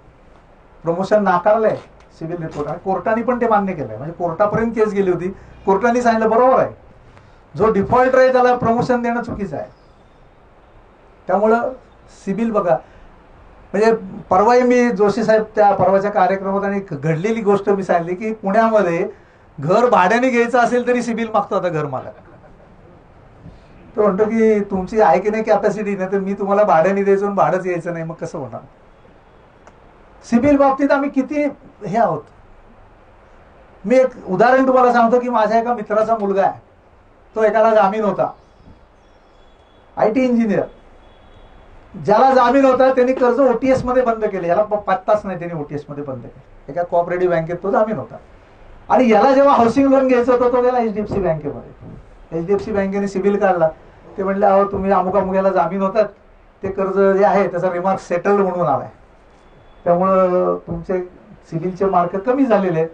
प्रमोशन नाकारलंय सिबिल रिपोर्ट, आणि कोर्टाने पण ते मान्य केलंय. म्हणजे कोर्टापर्यंत केस गेली होती, कोर्टाने सांगितलं बरोबर आहे, जो डिफॉल्टर आहे त्याला प्रमोशन देणं चुकीचं आहे. त्यामुळं सिबिल बघा. म्हणजे परवाही मी जोशी साहेब त्या परवाच्या कार्यक्रमात आणि घडलेली गोष्ट मी सांगितली की पुण्यामध्ये घर भाड्याने घ्यायचं असेल तरी सिबिल मागतो आता घर मालक. तो म्हणतो की तुमची आहे की नाही कॅपॅसिटी, नाही तर मी तुम्हाला भाड्याने द्यायचं, भाडंच यायचं नाही, मग कसं होणार. सिबिल बाबतीत आम्ही किती हे आहोत. मी एक उदाहरण तुम्हाला सांगतो की माझ्या एका मित्राचा मुलगा आहे, तो एकाला जामीन होता, IT इंजिनियर. ज्याला जामीन होता त्यांनी कर्ज OTS मध्ये बंद केले. याला पत्ताच नाही, त्यांनी OTS मध्ये बंद केले. एका कोऑपरेटिव्ह बँकेत तो जामीन होता. आणि याला जेव्हा हाऊसिंग लोन घ्यायचं होतं तो त्याला HDFC बँकेमध्ये, HDFC बँकेने सिबिल काढला. ते म्हणले अहो तुम्ही अमुक अमुक्याला जामीन होतात, ते कर्ज जे आहे त्याचा रिमार्क सेटल्ड म्हणून आलाय, त्यामुळं तुमचे सिबिलचे मार्क कमी झालेले आहेत,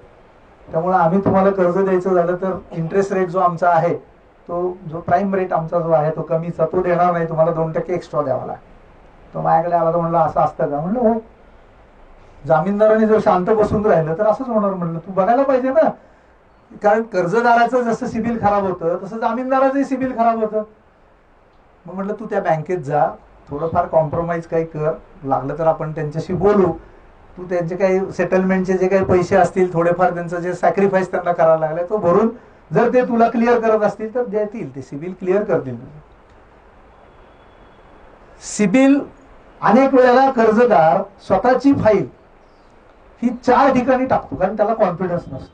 त्यामुळे आम्ही तुम्हाला कर्ज द्यायचं झालं तर इंटरेस्ट रेट जो आमचा आहे, तो जो प्राईम रेट आमचा जो आहे तो कमीचा, तो देणार नाही, तुम्हाला 2% एक्स्ट्रा द्यावा लागेल. तो माझ्याकडे आला तर म्हणलं असं असतं का. म्हणलं हो, जामीनदाराने जर शांत बसून राहिलं तर असंच होणार. म्हणलं तू बघायला पाहिजे ना, कारण कर्जदाराचं जसं सिबिल खराब होतं तसं जामीनदाराचंही सिबिल खराब होतं. मग म्हटलं तू त्या बँकेत जा, थोडंफार कॉम्प्रोमाइज काही कर, लागलं तर आपण त्यांच्याशी बोलू, तू त्यांचे काही सेटलमेंटचे जे काही पैसे असतील थोडेफार, त्यांचं जे सॅक्रिफाईस त्यांना करायला लागले तो भरून, जर ते तुला क्लिअर करत असतील तर देतील, ते सिबिल क्लिअर करतील. सिबिल अनेक वेळेला कर्जदार स्वतःची फाईल ही 4 ठिकाणी टाकतो, कारण त्याला कॉन्फिडन्स नसतो.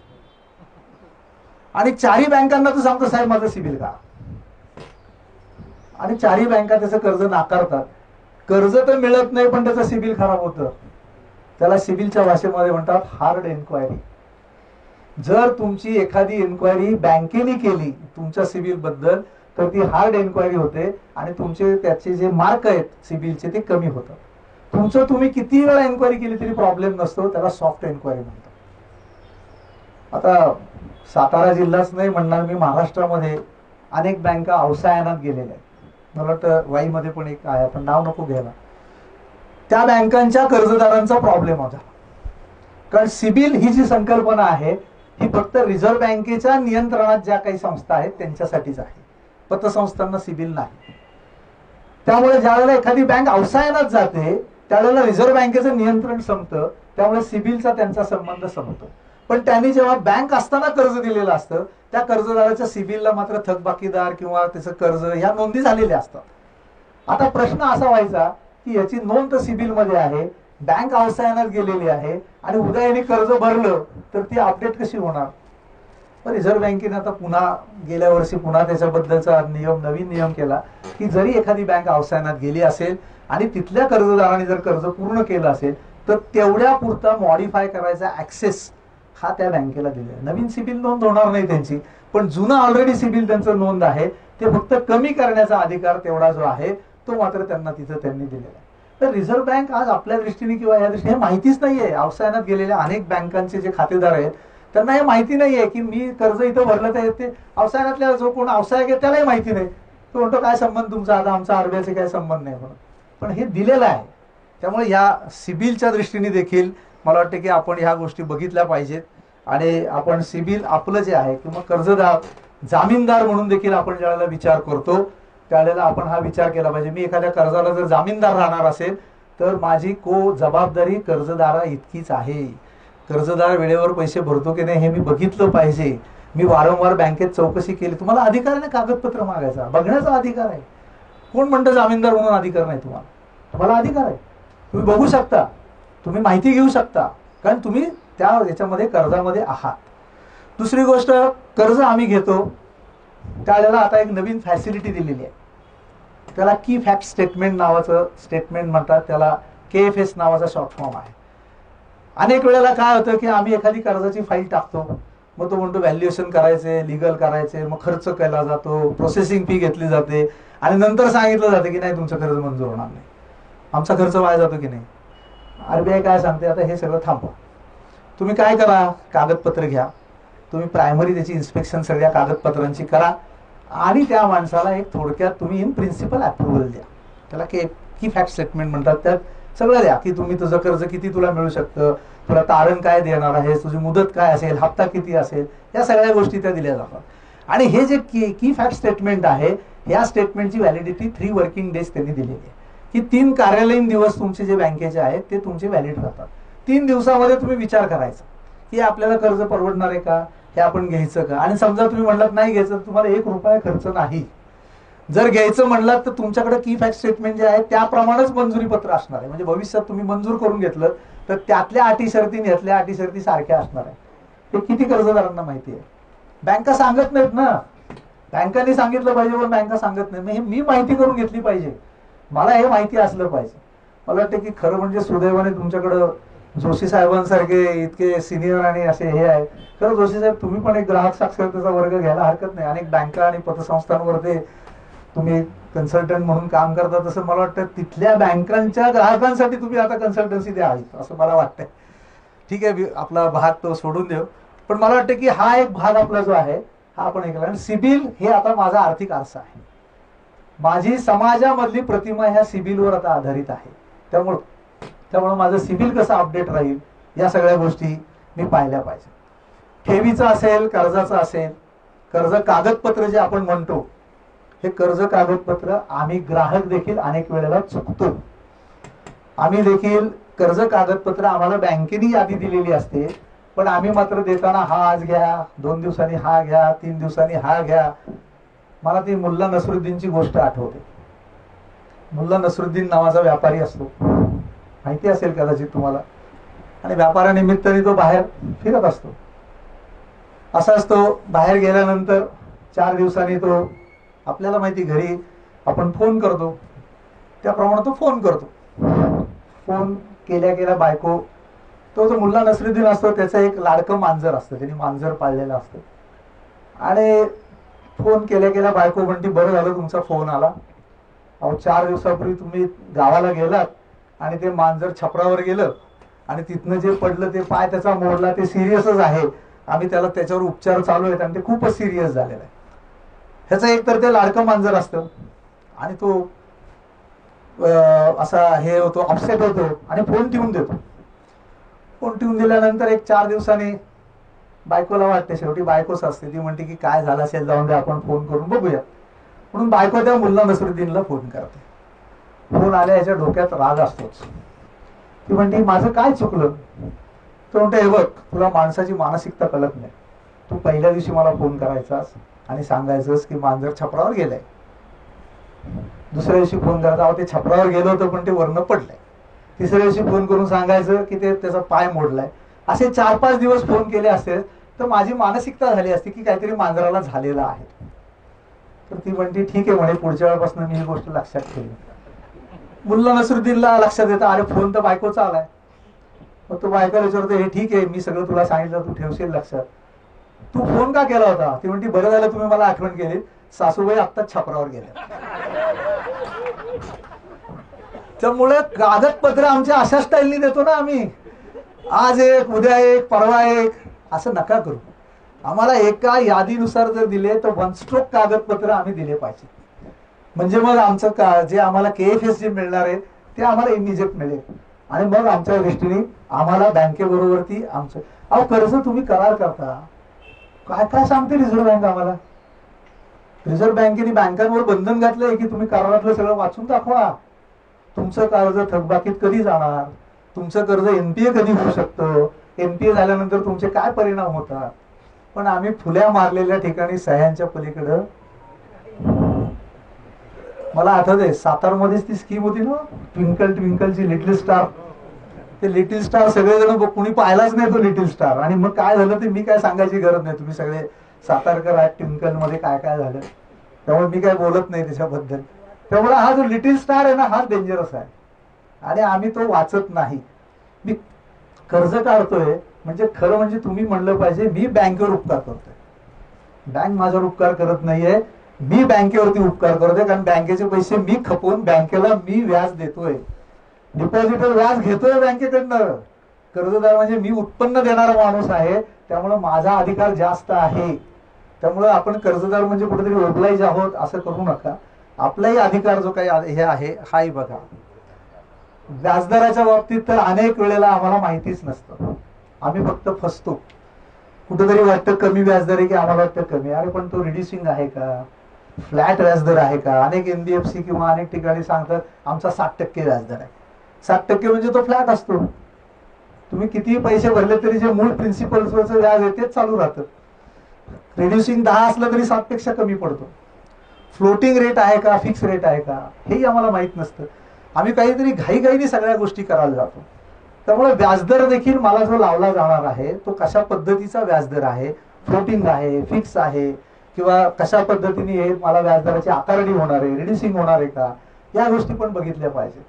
आणि 4ही बँकांना तो सांगतो साहेब माझं सिबिल का, आणि 4ही बँका त्याचं कर्ज नाकारतात. कर्ज तर मिळत नाही पण त्याचं सिबिल खराब होतं. त्याला सिबिलच्या भाषेमध्ये म्हणतात हार्ड एन्क्वायरी. जर तुमची एखादी एन्क्वायरी बँकेने केली तुमच्या सिबिल बद्दल तर ती हार्ड एन्क्वायरी होते आणि तुमचे त्याचे जे मार्क आहेत सिबिलचे ते कमी होतात. तुमचं तुम्ही किती वेळा एन्क्वायरी केली तरी प्रॉब्लेम नसतो, त्याला सॉफ्ट एन्क्वायरी म्हणतात. आता सातारा जिल्हाच नाही म्हणणार मी, महाराष्ट्रामध्ये अनेक बँका अवसायनात गेलेल्या आहेत. मला वाटतं वाईमध्ये पण एक आहे, पण नाव नको घ्यायला. त्या बँकांच्या कर्जदारांचा प्रॉब्लेम होता, कारण सिबिल ही जी संकल्पना आहे ही फक्त रिझर्व्ह बँकेच्या नियंत्रणात ज्या काही संस्था आहेत त्यांच्यासाठीच आहे, पतसंस्थांना सिबिल नाही. त्यामुळे ज्यावेळेला एखादी बँक अवसायनात जाते त्यावेळेला रिझर्व्ह बँकेचं नियंत्रण संपतं, त्यामुळे सिबिलचा त्यांचा संबंध संपतो. पण त्यांनी जेव्हा बँक असताना कर्ज दिलेलं असतं त्या कर्जदाराच्या सिबिलला मात्र थकबाकीदार किंवा त्याचं कर्ज ह्या नोंदी झालेल्या असतात. आता प्रश्न असा व्हायचा की याची नोंद तर सिबिल मध्ये आहे, बँक अवसायनात गेलेली आहे, आणि उद्या यांनी कर्ज भरलं तर ती अपडेट कशी होणार. रिझर्व्ह बँकेने आता पुन्हा गेल्या वर्षी पुन्हा त्याच्याबद्दलचा नवीन नियम केला की जरी एखादी बँक अवसायनात गेली असेल आणि तिथल्या कर्जदाराने जर कर्ज पूर्ण केलं असेल तर तेवढ्या पुरता मॉडिफाय करायचा ऍक्सेस हा त्या बँकेला दिलेला आहे. नवीन सिबिल नोंद होणार नाही त्यांची, पण जुनं ऑलरेडी सिबिल त्यांचं नोंद आहे ते फक्त कमी करण्याचा अधिकार तेवढा जो आहे तो मात्र त्यांना तिथं त्यांनी दिलेला आहे. तर रिझर्व्ह बँक आज आपल्या दृष्टीने किंवा या दृष्टीने माहितीच नाहीये. अवसायनात गेलेल्या अनेक बँकांचे जे खातेदार आहेत त्यांना हे माहिती नाहीये की मी कर्ज इथं भरलं तर ते अवसायनातल्या जो कोण अवसायक आहे त्यालाही माहिती नाही. तो म्हणतो काय संबंध तुमचा, आता आमचा आरबीआयचे काय संबंध नाही म्हणून. पण हे दिलेलं आहे. त्यामुळे या सिबिलच्या दृष्टीने देखील मला वाटतं की आपण ह्या गोष्टी बघितल्या पाहिजेत. आणि आपण सिबिल आपलं जे आहे किंवा कर्जदार जामीनदार म्हणून देखील आपण ज्यावेळेला विचार करतो त्यावेळेला आपण हा विचार केला पाहिजे, मी एखाद्या कर्जाला जर जामीनदार राहणार असेल तर माझी जबाबदारी कर्जदारा इतकीच आहे. कर्जदार वेळेवर पैसे भरतो की नाही हे मी बघितलं पाहिजे. मी वारंवार बँकेत चौकशी केली. तुम्हाला अधिकार आहे ना कागदपत्र मागायचा, बघण्याचा अधिकार आहे. कोण म्हणतं जामीनदार म्हणून अधिकार नाही तुम्हाला? तुम्हाला अधिकार आहे. तुम्ही बघू शकता, तुम्ही माहिती घेऊ शकता, कारण तुम्ही त्या याच्यामध्ये कर्जामध्ये आहात. दुसरी गोष्ट, कर्ज आम्ही घेतो त्यावेळेला आता एक नवीन फॅसिलिटी दिलेली आहे, त्याला की फॅक्ट स्टेटमेंट नावाचं स्टेटमेंट म्हणतात, त्याला KFS नावाचा शॉर्ट फॉर्म आहे. अनेक वेळेला काय होतं की आम्ही एखादी कर्जाची फाईल टाकतो, मग तो म्हणतो व्हॅल्युएशन करायचे, लिगल करायचे, मग खर्च केला जातो, प्रोसेसिंग फी घेतली जाते आणि नंतर सांगितलं जातं की नाही तुमचं कर्ज मंजूर होणार नाही. आमचा खर्च वाया जातो की नाही. RBI काय सांगते, आता हे सगळं थांबवा, तुम्ही काय करा, कागदपत्र घ्या, तुम्ही प्रायमरी त्याची इन्स्पेक्शन सगळ्या कागदपत्रांची करा आणि त्या माणसाला एक थोडक्यात तुम्ही इन प्रिन्सिपल अप्रुव्हल द्या. त्याला की फॅक्ट स्टेटमेंट म्हणतात, त्यात सगळं द्या की तुम्ही तुझं कर्ज किती तुला मिळू शकतं, तुला तारण काय देणार आहे, तुझी मुदत काय असेल, हप्ता किती असेल, या सगळ्या गोष्टी त्या दिल्या जातात. आणि हे जे की फॅक्ट स्टेटमेंट आहे, या स्टेटमेंटची व्हॅलिडिटी 3 वर्किंग डेज त्यांनी दिलेली आहे की 3 कार्यालयीन दिवस तुमचे जे बँकेचे आहेत ते तुमचे व्हॅलिड राहतात. 3 दिवसामध्ये तुम्ही विचार करायचा की आपल्याला कर्ज परवडणार आहे का, हे आपण घ्यायचं का. आणि समजा तुम्ही म्हणलात नाही घ्यायचं, तुम्हाला 1 रुपया खर्च नाही. जर घ्यायचं म्हणलात तर तुमच्याकडे की फॅक्ट स्टेटमेंट जे आहे त्याप्रमाणेच मंजुरी पत्र असणार आहे. म्हणजे भविष्यात तुम्ही मंजूर करून घेतलं तर त्यातल्या अटी शर्ती यातल्या अटी शर्ती सारख्या असणार आहे. हे किती कर्जदारांना माहिती आहे. बँका सांगत नाहीत ना, बँकांनी सांगितलं पाहिजे पण बँका सांगत नाही. मी माहिती करून घेतली पाहिजे, मला हे माहिती असलं पाहिजे. मला वाटतं की खरं म्हणजे सुदैवाने तुमच्याकडं जोशी साहेबांसारखे इतके सिनियर आणि असे हे आहे. खरं जोशी साहेब, तुम्ही पण एक ग्राहक साक्षरतेचा वर्ग घ्यायला हरकत नाही. अनेक बँका आणि पतसंस्थांवर ते तुम्ही कन्सल्टंट म्हणून काम करता, तसं मला वाटतं तिथल्या बँकांच्या ग्राहकांसाठी तुम्ही आता कन्सल्टन्सी द्यावी असं मला वाटतंय. ठीक आहे, आपला भाग तो सोडून देऊ. पण मला वाटतं की हा एक भाग आपला जो आहे हा आपण ऐकला. आणि सिबिल हे आता माझा आर्थिक आरसा आहे, माझी समाजामधली प्रतिमा ह्या सिबिलवर आता आधारित आहे. त्यामुळं माझं सिबिल कसं अपडेट राहील या सगळ्या गोष्टी मी पाहिल्या पाहिजे. ठेवीचं असेल, कर्जाचं असेल, कर्ज कागदपत्र जे आपण म्हणतो, हे कर्ज कागदपत्र आम्ही ग्राहक देखील अनेक वेळेला चुकतो. आम्ही देखील कर्ज कागदपत्र आम्हाला बँकेने यादी दिलेली असते, पण आम्ही मात्र देताना हा आज घ्या, 2 दिवसांनी हा घ्या, 3 दिवसांनी हा घ्या. मला ती मुल्ला नसरुद्दीनची गोष्ट आठवते. मुल्ला नसरुद्दीन नावाचा व्यापारी असतो, माहिती असेल कदाचित तुम्हाला. आणि व्यापारानिमित्ताने तो बाहेर फिरत असतो. असाच तो बाहेर गेल्यानंतर 4 दिवसांनी तो, आपल्याला माहिती घरी आपण फोन करतो त्याप्रमाणे तो फोन करतो. फोन केल्या बायको, तो जो मुल्ला नसरुद्दीन असतो त्याचं एक लाडकं मांजर असतं, त्यांनी मांजर पाळलेलं असतं. आणि फोन केल्या बायको म्हणते, बरं झालं तुमचा फोन आला. अहो 4 दिवसापूर्वी तुम्ही गावाला गेलात आणि ते मांजर छपरावर गेलं आणि तिथनं जे पडलं ते पाय त्याचा मोडला, ते सिरियसच आहे. आम्ही त्याच्यावर उपचार चालू आहेत आणि ते खूपच सिरियस झालेलं आहे. ह्याचं एक तर ते लाडकं मांजर असतं आणि तो असा हे होतो, अपसेट होतो आणि फोन ठेवून देतो. फोन ठेवून दिल्यानंतर एक 4 दिवसांनी बायकोला वाटते, शेवटी बायकोच असते, ती म्हणते की काय झालं असेल, जाऊन दे आपण फोन करून बघूया. म्हणून बायको त्या मुल्ला नसरुद्दीनला फोन करते. फोन आल्या याच्या डोक्यात राग असतोच. ती म्हणते माझं काय चुकलं. तो म्हणते, हे बघ, तुला माणसाची मानसिकता कळत नाही. तू पहिल्या दिवशी मला फोन करायचास आणि सांगायचंस की मांजर छपरावर गेलंय. दुसऱ्या दिवशी फोन करायचा, अहो ते छपरावर गेलं होतं पण ते वरनं पडलंय. तिसऱ्या दिवशी फोन करून सांगायचं की ते त्याचा पाय मोडलाय. असे 4-5 दिवस फोन केले असते तर माझी मानसिकता झाली असती की काहीतरी मांजराला झालेलं आहे. तर ती म्हणते ठीक आहे म्हणे, पुढच्या वेळापासून मी ही गोष्ट लक्षात ठेवली. मुल्ला नसरुद्दीनला लक्षात येतं, अरे फोन तर बायकोचा आलाय. मग तो बायकोला विचारतो, हे ठीक आहे, मी सगळं तुला सांगितलं, तू ठेवशील लक्षात, तू फोन का केला होता. ती म्हणते, बरं झालं तुम्ही मला आठवण केली, सासूबाई आत्ताच छपरावर गेल्या. त्यामुळे कागदपत्र आमच्या अशा स्टाईलनी देतो ना आम्ही, आज एक, उद्या एक, परवा एक, असं नका करू. आम्हाला एका यादीनुसार जर दिले तर 1 स्ट्रोक कागदपत्र आम्ही दिले पाहिजे. म्हणजे मग आमचं जे आम्हाला KFS जे मिळणार आहे ते आम्हाला इमिजिएट मिळेल. आणि मग आमच्या दृष्टीने आम्हाला बँकेबरोबरती आमचं, अहो कर्ज तुम्ही करार करता, काय काय सांगते रिझर्व्ह बँक आम्हाला. रिझर्व्ह बँकेने बँकांवर बंधन घातलंय की तुम्ही करारातलं सगळं वाचून दाखवा. तुमचं कर्ज थकबाकीत कधी जाणार, तुमचं कर्ज NPA कधी होऊ शकतं, NPA झाल्यानंतर तुमचे काय परिणाम होतात. पण आम्ही फुल्या मारलेल्या ठिकाणी सह्यांच्या पलीकडं, मला आठवतंय सातारमध्येच ती स्कीम होती ना, ट्विंकल ट्विंकलची, लिटिल स्टार. ते लिटिल स्टार सगळेजण, कुणी पाहिलाच नाही तो लिटिल स्टार. आणि मग काय झालं ते मी काय सांगायची गरज नाही, तुम्ही सगळे सातारकर आहात. ट्विंकल मध्ये काय काय झालं त्यामुळे मी काय बोलत नाही त्याच्याबद्दल. त्यामुळे हा जो लिटिल स्टार आहे ना, हा डेंजरस आहे आणि आम्ही तो वाचत नाही. मी कर्ज काढतोय म्हणजे खरं म्हणजे तुम्ही म्हणलं पाहिजे मी बँकेवर उपकार करतोय, बँक माझ्यावर उपकार करत नाहीये, मी बँकेवरती उपकार करतोय. कारण बँकेचे पैसे मी खपवून बँकेला मी व्याज देतोय, डिपॉझिटर व्याज घेतोय बँकेकडनं. कर्जदार म्हणजे मी उत्पन्न देणारा माणूस आहे, त्यामुळे माझा अधिकार जास्त आहे. त्यामुळे आपण कर्जदार म्हणजे कुठेतरी ओबलाईज आहोत असं करू नका. आपलाही अधिकार जो काही हे आहे हाही बघा. व्याजदराच्या बाबतीत तर अनेक वेळेला आम्हाला माहितीच नसतं, आम्ही फक्त फसतो. कुठेतरी वाटतं कमी व्याजदर आहे की आम्हाला वाटतं कमी, अरे पण तो रिड्युसिंग आहे का, फ्लॅट व्याजदर आहे का. अनेक एनबीएफसी किंवा अनेक ठिकाणी सांगतात आमचा 60% व्याजदर आहे. 60% म्हणजे तो फ्लॅट असतो. तुम्ही कितीही पैसे भरले तरी जे मूळ प्रिन्सिपल्सवरचं व्याज आहे तेच चालू राहतं. रिड्युसिंग 10 असलं तरी 7 पेक्षा कमी पडतो. फ्लोटिंग रेट आहे का, फिक्स रेट आहे का, हेही आम्हाला माहित नसतं. आम्ही काहीतरी घाईघाईने सगळ्या गोष्टी करायला जातो. त्यामुळे व्याजदर देखील मला जो लावला जाणार आहे तो कशा पद्धतीचा व्याजदर आहे, फ्लोटिंग आहे, फिक्स आहे, किंवा कशा पद्धतीने मला व्याजदराची आकारणी होणार आहे, रिड्युसिंग होणार आहे का, या गोष्टी पण बघितल्या पाहिजे.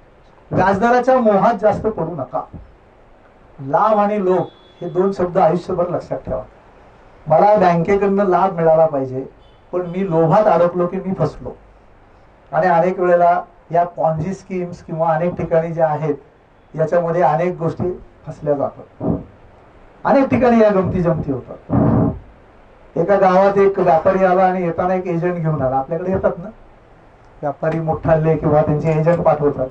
व्याजदराच्या मोहात जास्त पडू नका. लाभ आणि लोभ हे 2 शब्द आयुष्यभर लक्षात ठेवा. मला बँकेकडनं लाभ मिळाला पाहिजे, पण मी लोभात अडकलो की मी फसलो. आणि अनेक वेळेला या पॉन्जी स्कीम्स किंवा अनेक ठिकाणी ज्या आहेत याच्यामध्ये अनेक गोष्टी फसल्या जातात. अनेक ठिकाणी या गमती जमती होतात. एका गावात एक व्यापारी आला आणि येताना एक एजंट घेऊन आला. आपल्याकडे येतात ना व्यापारी मोठाले किंवा त्यांचे एजंट पाठवतात,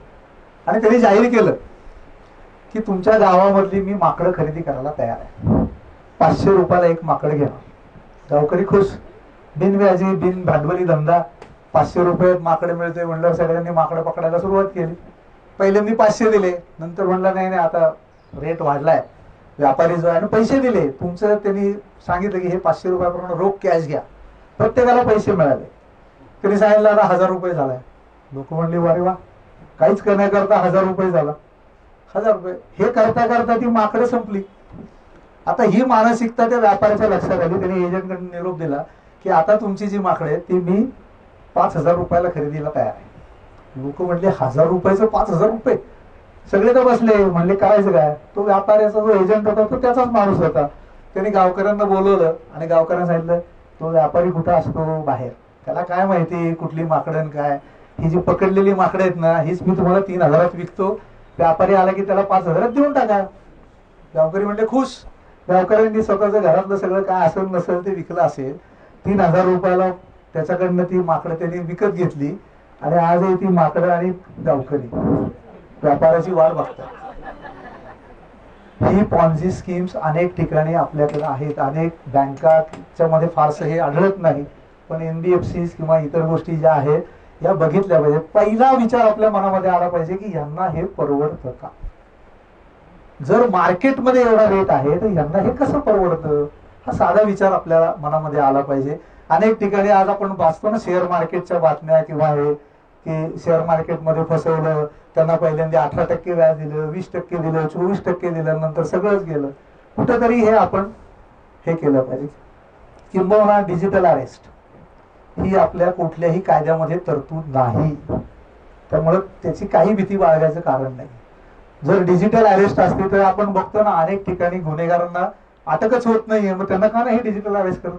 आणि त्यांनी जाहीर केलं की तुमच्या गावामधली मी माकडं खरेदी करायला तयार आहे, 500 रुपयाला एक माकड घेणार. गावकरी खुश, बिनव्याजी बिन भांडवली धंदा, 500 रुपयात माकडे मिळते म्हणल्यावर सगळ्यांनी माकडं पकडायला सुरुवात केली. पहिले मी 500 दिले, नंतर म्हणलं नाही नाही आता रेट वाढलाय. व्यापारी जो आहे ना पैसे दिले, तुमचं त्यांनी सांगितलं की हे 500 रुपयाप्रमाणे रोख कॅश घ्या. प्रत्येकाला पैसे मिळाले. त्यांनी सांगितलं आता 1000 रुपये झालाय. लोक म्हणले वारे वा, काहीच करण्याकरता 1000 रुपये झाला. 1000 रुपये हे करता करता ती माकडं संपली. आता ही मानसिकता त्या व्यापाऱ्याच्या लक्षात आली. त्यांनी एजंटकडे निरोप दिला की आता तुमची जी माकडे आहेत ती मी 5000 रुपयाला खरेदीला तयार आहे. लोक म्हणले 1000 रुपयाचं 5000 रुपये. सगळे तर बसले, म्हणले करायचं काय. तो व्यापाऱ्याचा जो एजंट होता तो त्याचाच माणूस होता. त्यांनी गावकऱ्यांना बोलवलं आणि गावकऱ्यांना सांगितलं तो व्यापारी कुठं असतो बाहेर, त्याला काय माहिती कुठली माकडं काय. ही जी पकडलेली माकडं आहेत ना हीच मी तुम्हाला 3000 विकतो. व्यापारी आला की त्याला 5000 देऊन टाका. गावकरी म्हणले खुश. गावकऱ्यांनी स्वतःचं घरातलं सगळं काय असेल नसेल ते विकलं असेल, 3000 रुपयाला त्याच्याकडनं ती माकडं त्यांनी विकत घेतली. आणि आजही ती माकडं आणि गावकरी व्यापाराची वाट बघतात. ही पॉन्झी स्कीम्स अनेक ठिकाणी आपल्याकडे आहेत. अनेक बँकाच्या मध्ये फारसं हे आढळत नाही, पण एनबीएफसी किंवा इतर गोष्टी ज्या आहेत या बघितल्या पाहिजे. पहिला विचार आपल्या मनामध्ये आला पाहिजे की यांना हे परवडतं का. जर मार्केटमध्ये एवढा रेट आहे तर यांना हे कसं परवडतं, हा साधा विचार आपल्याला मनामध्ये आला पाहिजे. अनेक ठिकाणी आज आपण वाचतो ना शेअर मार्केटच्या बातम्या किंवा हे की शेअर मार्केटमध्ये फसवलं, त्यांना पहिल्यांदा 18% व्याज दिलं, 20% दिलं, 24% दिलं, नंतर सगळंच गेलं. कुठंतरी हे आपण हे केलं पाहिजे. किंबहुना डिजिटल अरेस्ट ही आपल्या कुठल्याही कायद्यामध्ये तरतूद नाही, त्यामुळे त्याची काही भीती बाळगायचं कारण नाही. जर डिजिटल अरेस्ट असते तर आपण बघतो ना अनेक ठिकाणी गुन्हेगारांना अटकच होत नाहीये, मग त्यांना का नाही डिजिटल अरेस्ट करत.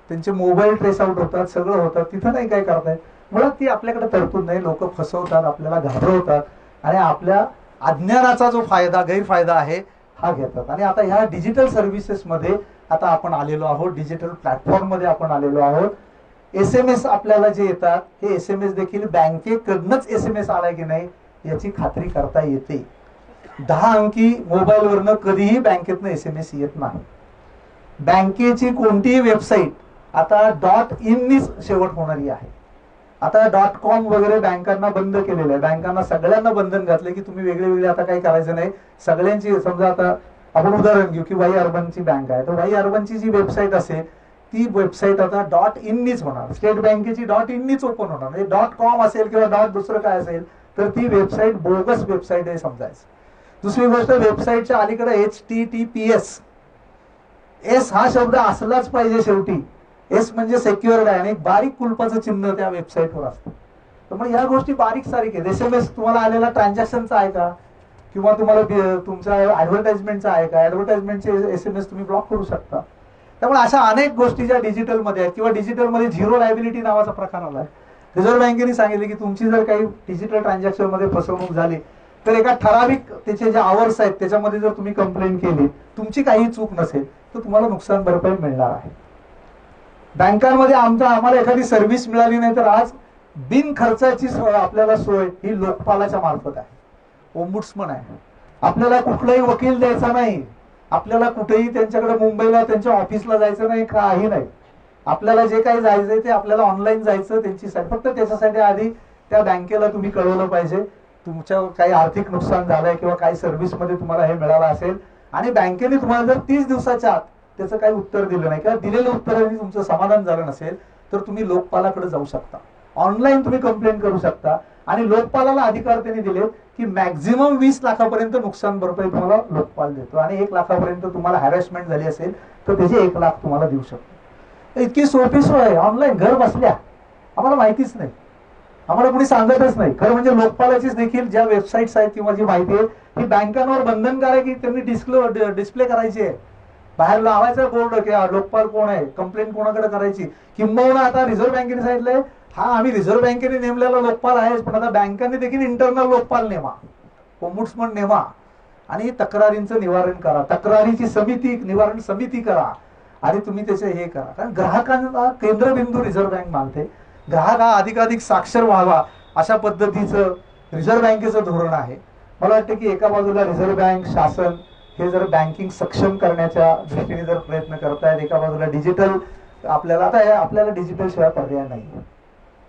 त्यांचे मोबाईल ट्रेस आउट होतात, सगळं होतात, तिथं नाही काय करतायत. मुळात ती आपल्याकडे तरतूद नाही. लोक फसवतात, आपल्याला घाबरवतात आणि आपल्या अज्ञानाचा जो फायदा गैरफायदा आहे हा घेतात. आणि आता ह्या डिजिटल सर्व्हिसेस मध्ये आता आपण आलेलो आहोत, डिजिटल प्लॅटफॉर्म मध्ये आपण आलेलो आहोत. SMS आपल्याला जे येतात हे SMS देखील बँकेकडनंच SMS आलाय की नाही याची खात्री करता येते. 10 अंकी मोबाईलवरनं कधीही बँकेतनं SMS येत नाही. बँकेची कोणतीही वेबसाईट आता .in नीच शेवट होणारी आहे. आता .com वगैरे बँकांना बंद केलेलं आहे. बँकांना सगळ्यांना बंधन घातले की तुम्ही वेगळे वेगळे आता काही करायचं नाही. सगळ्यांची समजा आता आपण उदाहरण घेऊ की वाई अर्बनची बँक आहे, तर वाई अर्बनची जी वेबसाईट असेल ती वेबसाईट आता .in नीच होणार. स्टेट बँकेची .in नीच ओपन होणार. म्हणजे .com असेल किंवा दुसरं काय असेल तर ती वेबसाईट बोगस वेबसाईट आहे समजायचं. दुसरी गोष्ट वेबसाईटच्या अलीकडे HTTPS एस हा शब्द असलाच पाहिजे शेवटी. एस म्हणजे सेक्युअर्ड आहे आणि एक बारीक कुलपाचं चिन्ह त्या वेबसाईटवर असतं. तर मग या गोष्टी बारीक सारीक आहेत. SMS तुम्हाला आलेला ट्रान्झॅक्शनचा आहे का, किंवा तुम्हाला तुमचा ऍडव्हर्टाइजमेंटचा आहे का, ऍडव्हर्टाइजमेंटचे SMS तुम्ही ब्लॉक करू शकता. त्यामुळे अशा अनेक गोष्टी ज्या डिजिटलमध्ये आहेत किंवा डिजिटलमध्ये झिरो लायबिलिटी नावाचा प्रकार आलाय. रिझर्व्ह बँकेने सांगितले की तुमची जर काही डिजिटल ट्रान्झॅक्शन मध्ये फसवणूक झाली तर एका ठराविक त्याचे जे आवर्स आहेत त्याच्यामध्ये जर तुम्ही कंप्लेंट केली, तुमची काही चूक नसेल, तर तुम्हाला नुकसान भरपाई मिळणार आहे. बँकांमध्ये आम्हाला एखादी सर्व्हिस मिळाली नाही तर आज बिन खर्चाची आपल्याला सोय ही लोकपालाच्या मार्फत आहे. ओम्बुड्समन आहे. आपल्याला कुठलाही वकील द्यायचा नाही, आपल्याला कुठेही त्यांच्याकडे मुंबईला त्यांच्या ऑफिसला जायचं नाही, काही नाही. आपल्याला जे काही जायचंय ते आपल्याला ऑनलाईन जायचं त्यांची फक्त त्याच्यासाठी आधी त्या बँकेला तुम्ही कळवलं पाहिजे तुमच्या काही आर्थिक नुकसान झालंय किंवा काही सर्व्हिस मध्ये तुम्हाला हे मिळालं असेल, आणि बँकेने तुम्हाला जर 30 दिवसाच्या आत त्याचं काही उत्तर दिलं नाही किंवा दिलेलं उत्तराने तुमचं समाधान झालं नसेल, तर तुम्ही लोकपालाकडे जाऊ शकता. ऑनलाईन तुम्ही कंप्लेंट करू शकता. आणि लोकपालाला अधिकार त्यांनी दिले की मॅक्झिमम 20 लाखापर्यंत नुकसान भरपाई तुम्हाला लोकपाल देतो, आणि 1 लाखापर्यंत तुम्हाला हॅरेसमेंट झाली असेल तर त्याचे 1 लाख तुम्हाला देऊ शकतो. इतकी सोपी सोय आहे ऑनलाईन, घर बसल्या. आम्हाला माहितीच नाही, आम्हाला कोणी सांगतच नाही. खरं म्हणजे लोकपालाचीच देखील ज्या वेबसाईट्स आहेत किंवा जी माहिती आहे ही बँकांवर बंधनकारक आहे की त्यांनी डिस्प्ले करायची आहे. बाहेर लावायचा बोर्ड की लोकपाल कोण आहे, कंप्लेंट कोणाकडे करायची. किंबहुना आता रिझर्व्ह बँकेने सांगितलंय, हा आम्ही रिझर्व्ह बँकेने नेमलेला लोकपाल आहेच, पण आता बँकांनी देखील इंटरनल लोकपाल नेमा, ओम्बुड्समन नेमा, आणि तक्रारींचं निवारण करा, तक्रारीची समिती, निवारण समिती करा, आणि तुम्ही त्याचे हे करा. कारण ग्राहकांना केंद्रबिंदू रिझर्व्ह बँक मानते. ग्राहक हा अधिकाधिक साक्षर व्हावा अशा पद्धतीचं रिझर्व्ह बँकेचं धोरण आहे. मला वाटतं की एका बाजूला रिझर्व्ह बँक, शासन हे जर बँकिंग सक्षम करण्याच्या दृष्टीने जर प्रयत्न करतायत, एका बाजूला डिजिटल आपल्याला डिजिटल शिवाय पर्याय नाही,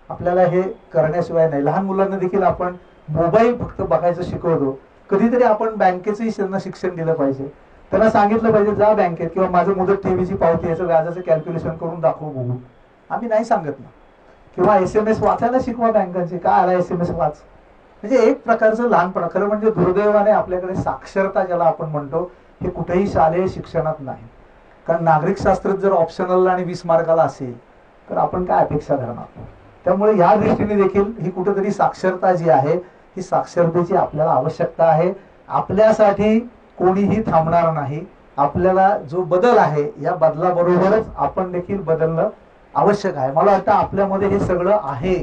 आपल्याला हे करण्याशिवाय नाही. लहान मुलांना देखील आपण मोबाईल फक्त बघायचं शिकवतो, कधीतरी आपण बँकेचंही त्यांना शिक्षण दिलं पाहिजे. त्यांना सांगितलं पाहिजे जा बँकेत किंवा माझं मुदत ठेवीची पावती याचं व्याजाचं कॅल्क्युलेशन करून दाखव बघू. आम्ही नाही सांगत ना. किंवा SMS वाचायला शिकवा बँकांचे, काय आला SMS वाच. म्हणजे एक प्रकारचं लहानपण. खरं म्हणजे दुर्दैवाने आपल्याकडे साक्षरता ज्याला आपण म्हणतो हे कुठेही शालेय शिक्षणात नाही. कारण नागरिक शास्त्र जर ऑप्शनल आणि 20 मार्काला असेल तर आपण काय अपेक्षा करणार. त्यामुळे या दृष्टीने देखील ही कुठेतरी साक्षरता जी आहे ही साक्षरतेची आपल्याला आवश्यकता आहे. आपल्यासाठी कोणीही थांबणार नाही. आपल्याला जो बदल आहे या बदलाबरोबरच आपण देखील बदलणं आवश्यक आहे. मला वाटतं आपल्यामध्ये हे सगळं आहे,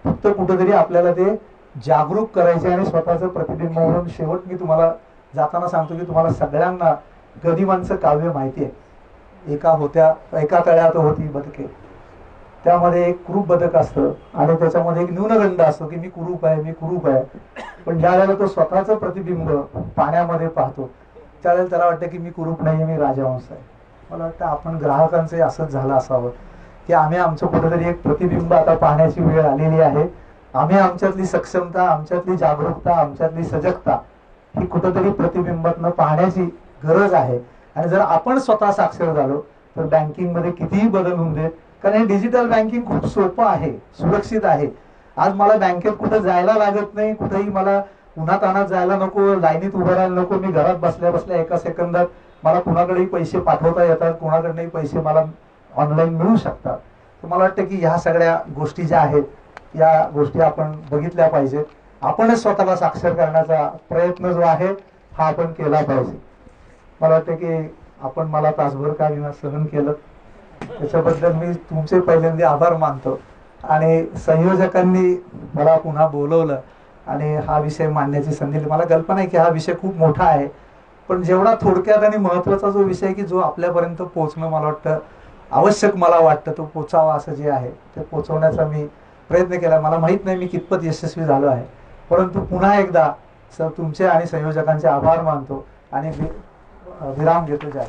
फक्त कुठेतरी आपल्याला ते जागरूक करायचे आणि स्वतःचं प्रतिबिंब म्हणून. शेवट मी तुम्हाला जाताना सांगतो की तुम्हाला सगळ्यांना गदिमांचं काव्य माहिती आहे. एका तळ्यात होती बदके, त्यामध्ये एक कुरूप बदक असतं आणि त्याच्यामध्ये एक न्यूनगंड असतो की मी कुरूप आहे, मी कुरूप आहे. पण ज्या वेळेला तो स्वतःचं प्रतिबिंब पाण्यामध्ये पाहतो त्यावेळेला त्याला वाटतं की मी कुरूप नाही, मी राजहंस आहे. मला वाटतं आपण ग्राहकांचे असंच झालं असावं की आम्ही आमचं कुठेतरी एक प्रतिबिंब आता पाहण्याची वेळ आलेली आहे. आम्ही आमच्यातली सक्षमता, आमच्यातली जागरूकता, आमच्यातली सजगता ही कुठेतरी प्रतिबिंबातनं पाहण्याची गरज आहे. आणि जर आपण स्वतः साक्षर झालो तर बँकिंग मध्ये कितीही बदल होऊन देत. कारण हे डिजिटल बँकिंग खूप सोपं आहे, सुरक्षित आहे. आज मला बँकेत कुठं जायला लागत नाही, कुठेही मला उन्हातानात जायला नको, लाईनीत उभं राहायला नको. मी घरात बसल्या बसल्या एका सेकंदात मला कुणाकडेही पैसे पाठवता येतात, कुणाकडनंही पैसे मला ऑनलाईन मिळू शकतात. तर मला वाटतं की ह्या सगळ्या गोष्टी ज्या आहेत या गोष्टी आपण बघितल्या पाहिजेत. आपणच स्वतःला साक्षर करण्याचा प्रयत्न जो आहे हा आपण केला पाहिजे. मला वाटतं की आपण मला तासभर का विना सहन केलं त्याच्याबद्दल मी तुमचे पहिल्यांदा आभार मानतो. आणि संयोजकांनी मला पुन्हा बोलवलं आणि हा विषय मांडण्याची संधी दिली. मला कल्पना आहे की हा विषय खूप मोठा आहे, पण जेवढा थोडक्यात आणि महत्वाचा जो विषय की जो आपल्यापर्यंत पोहोचणं मला वाटतं आवश्यक, मला वाटतं तो पोचावा असं जे आहे ते पोचवण्याचा मी प्रयत्न केला. मला माहित नाही मी कितपत यशस्वी झालो आहे, परंतु पुन्हा एकदा तुमचे आणि संयोजकांचे आभार मानतो आणि विराम घेतो. जय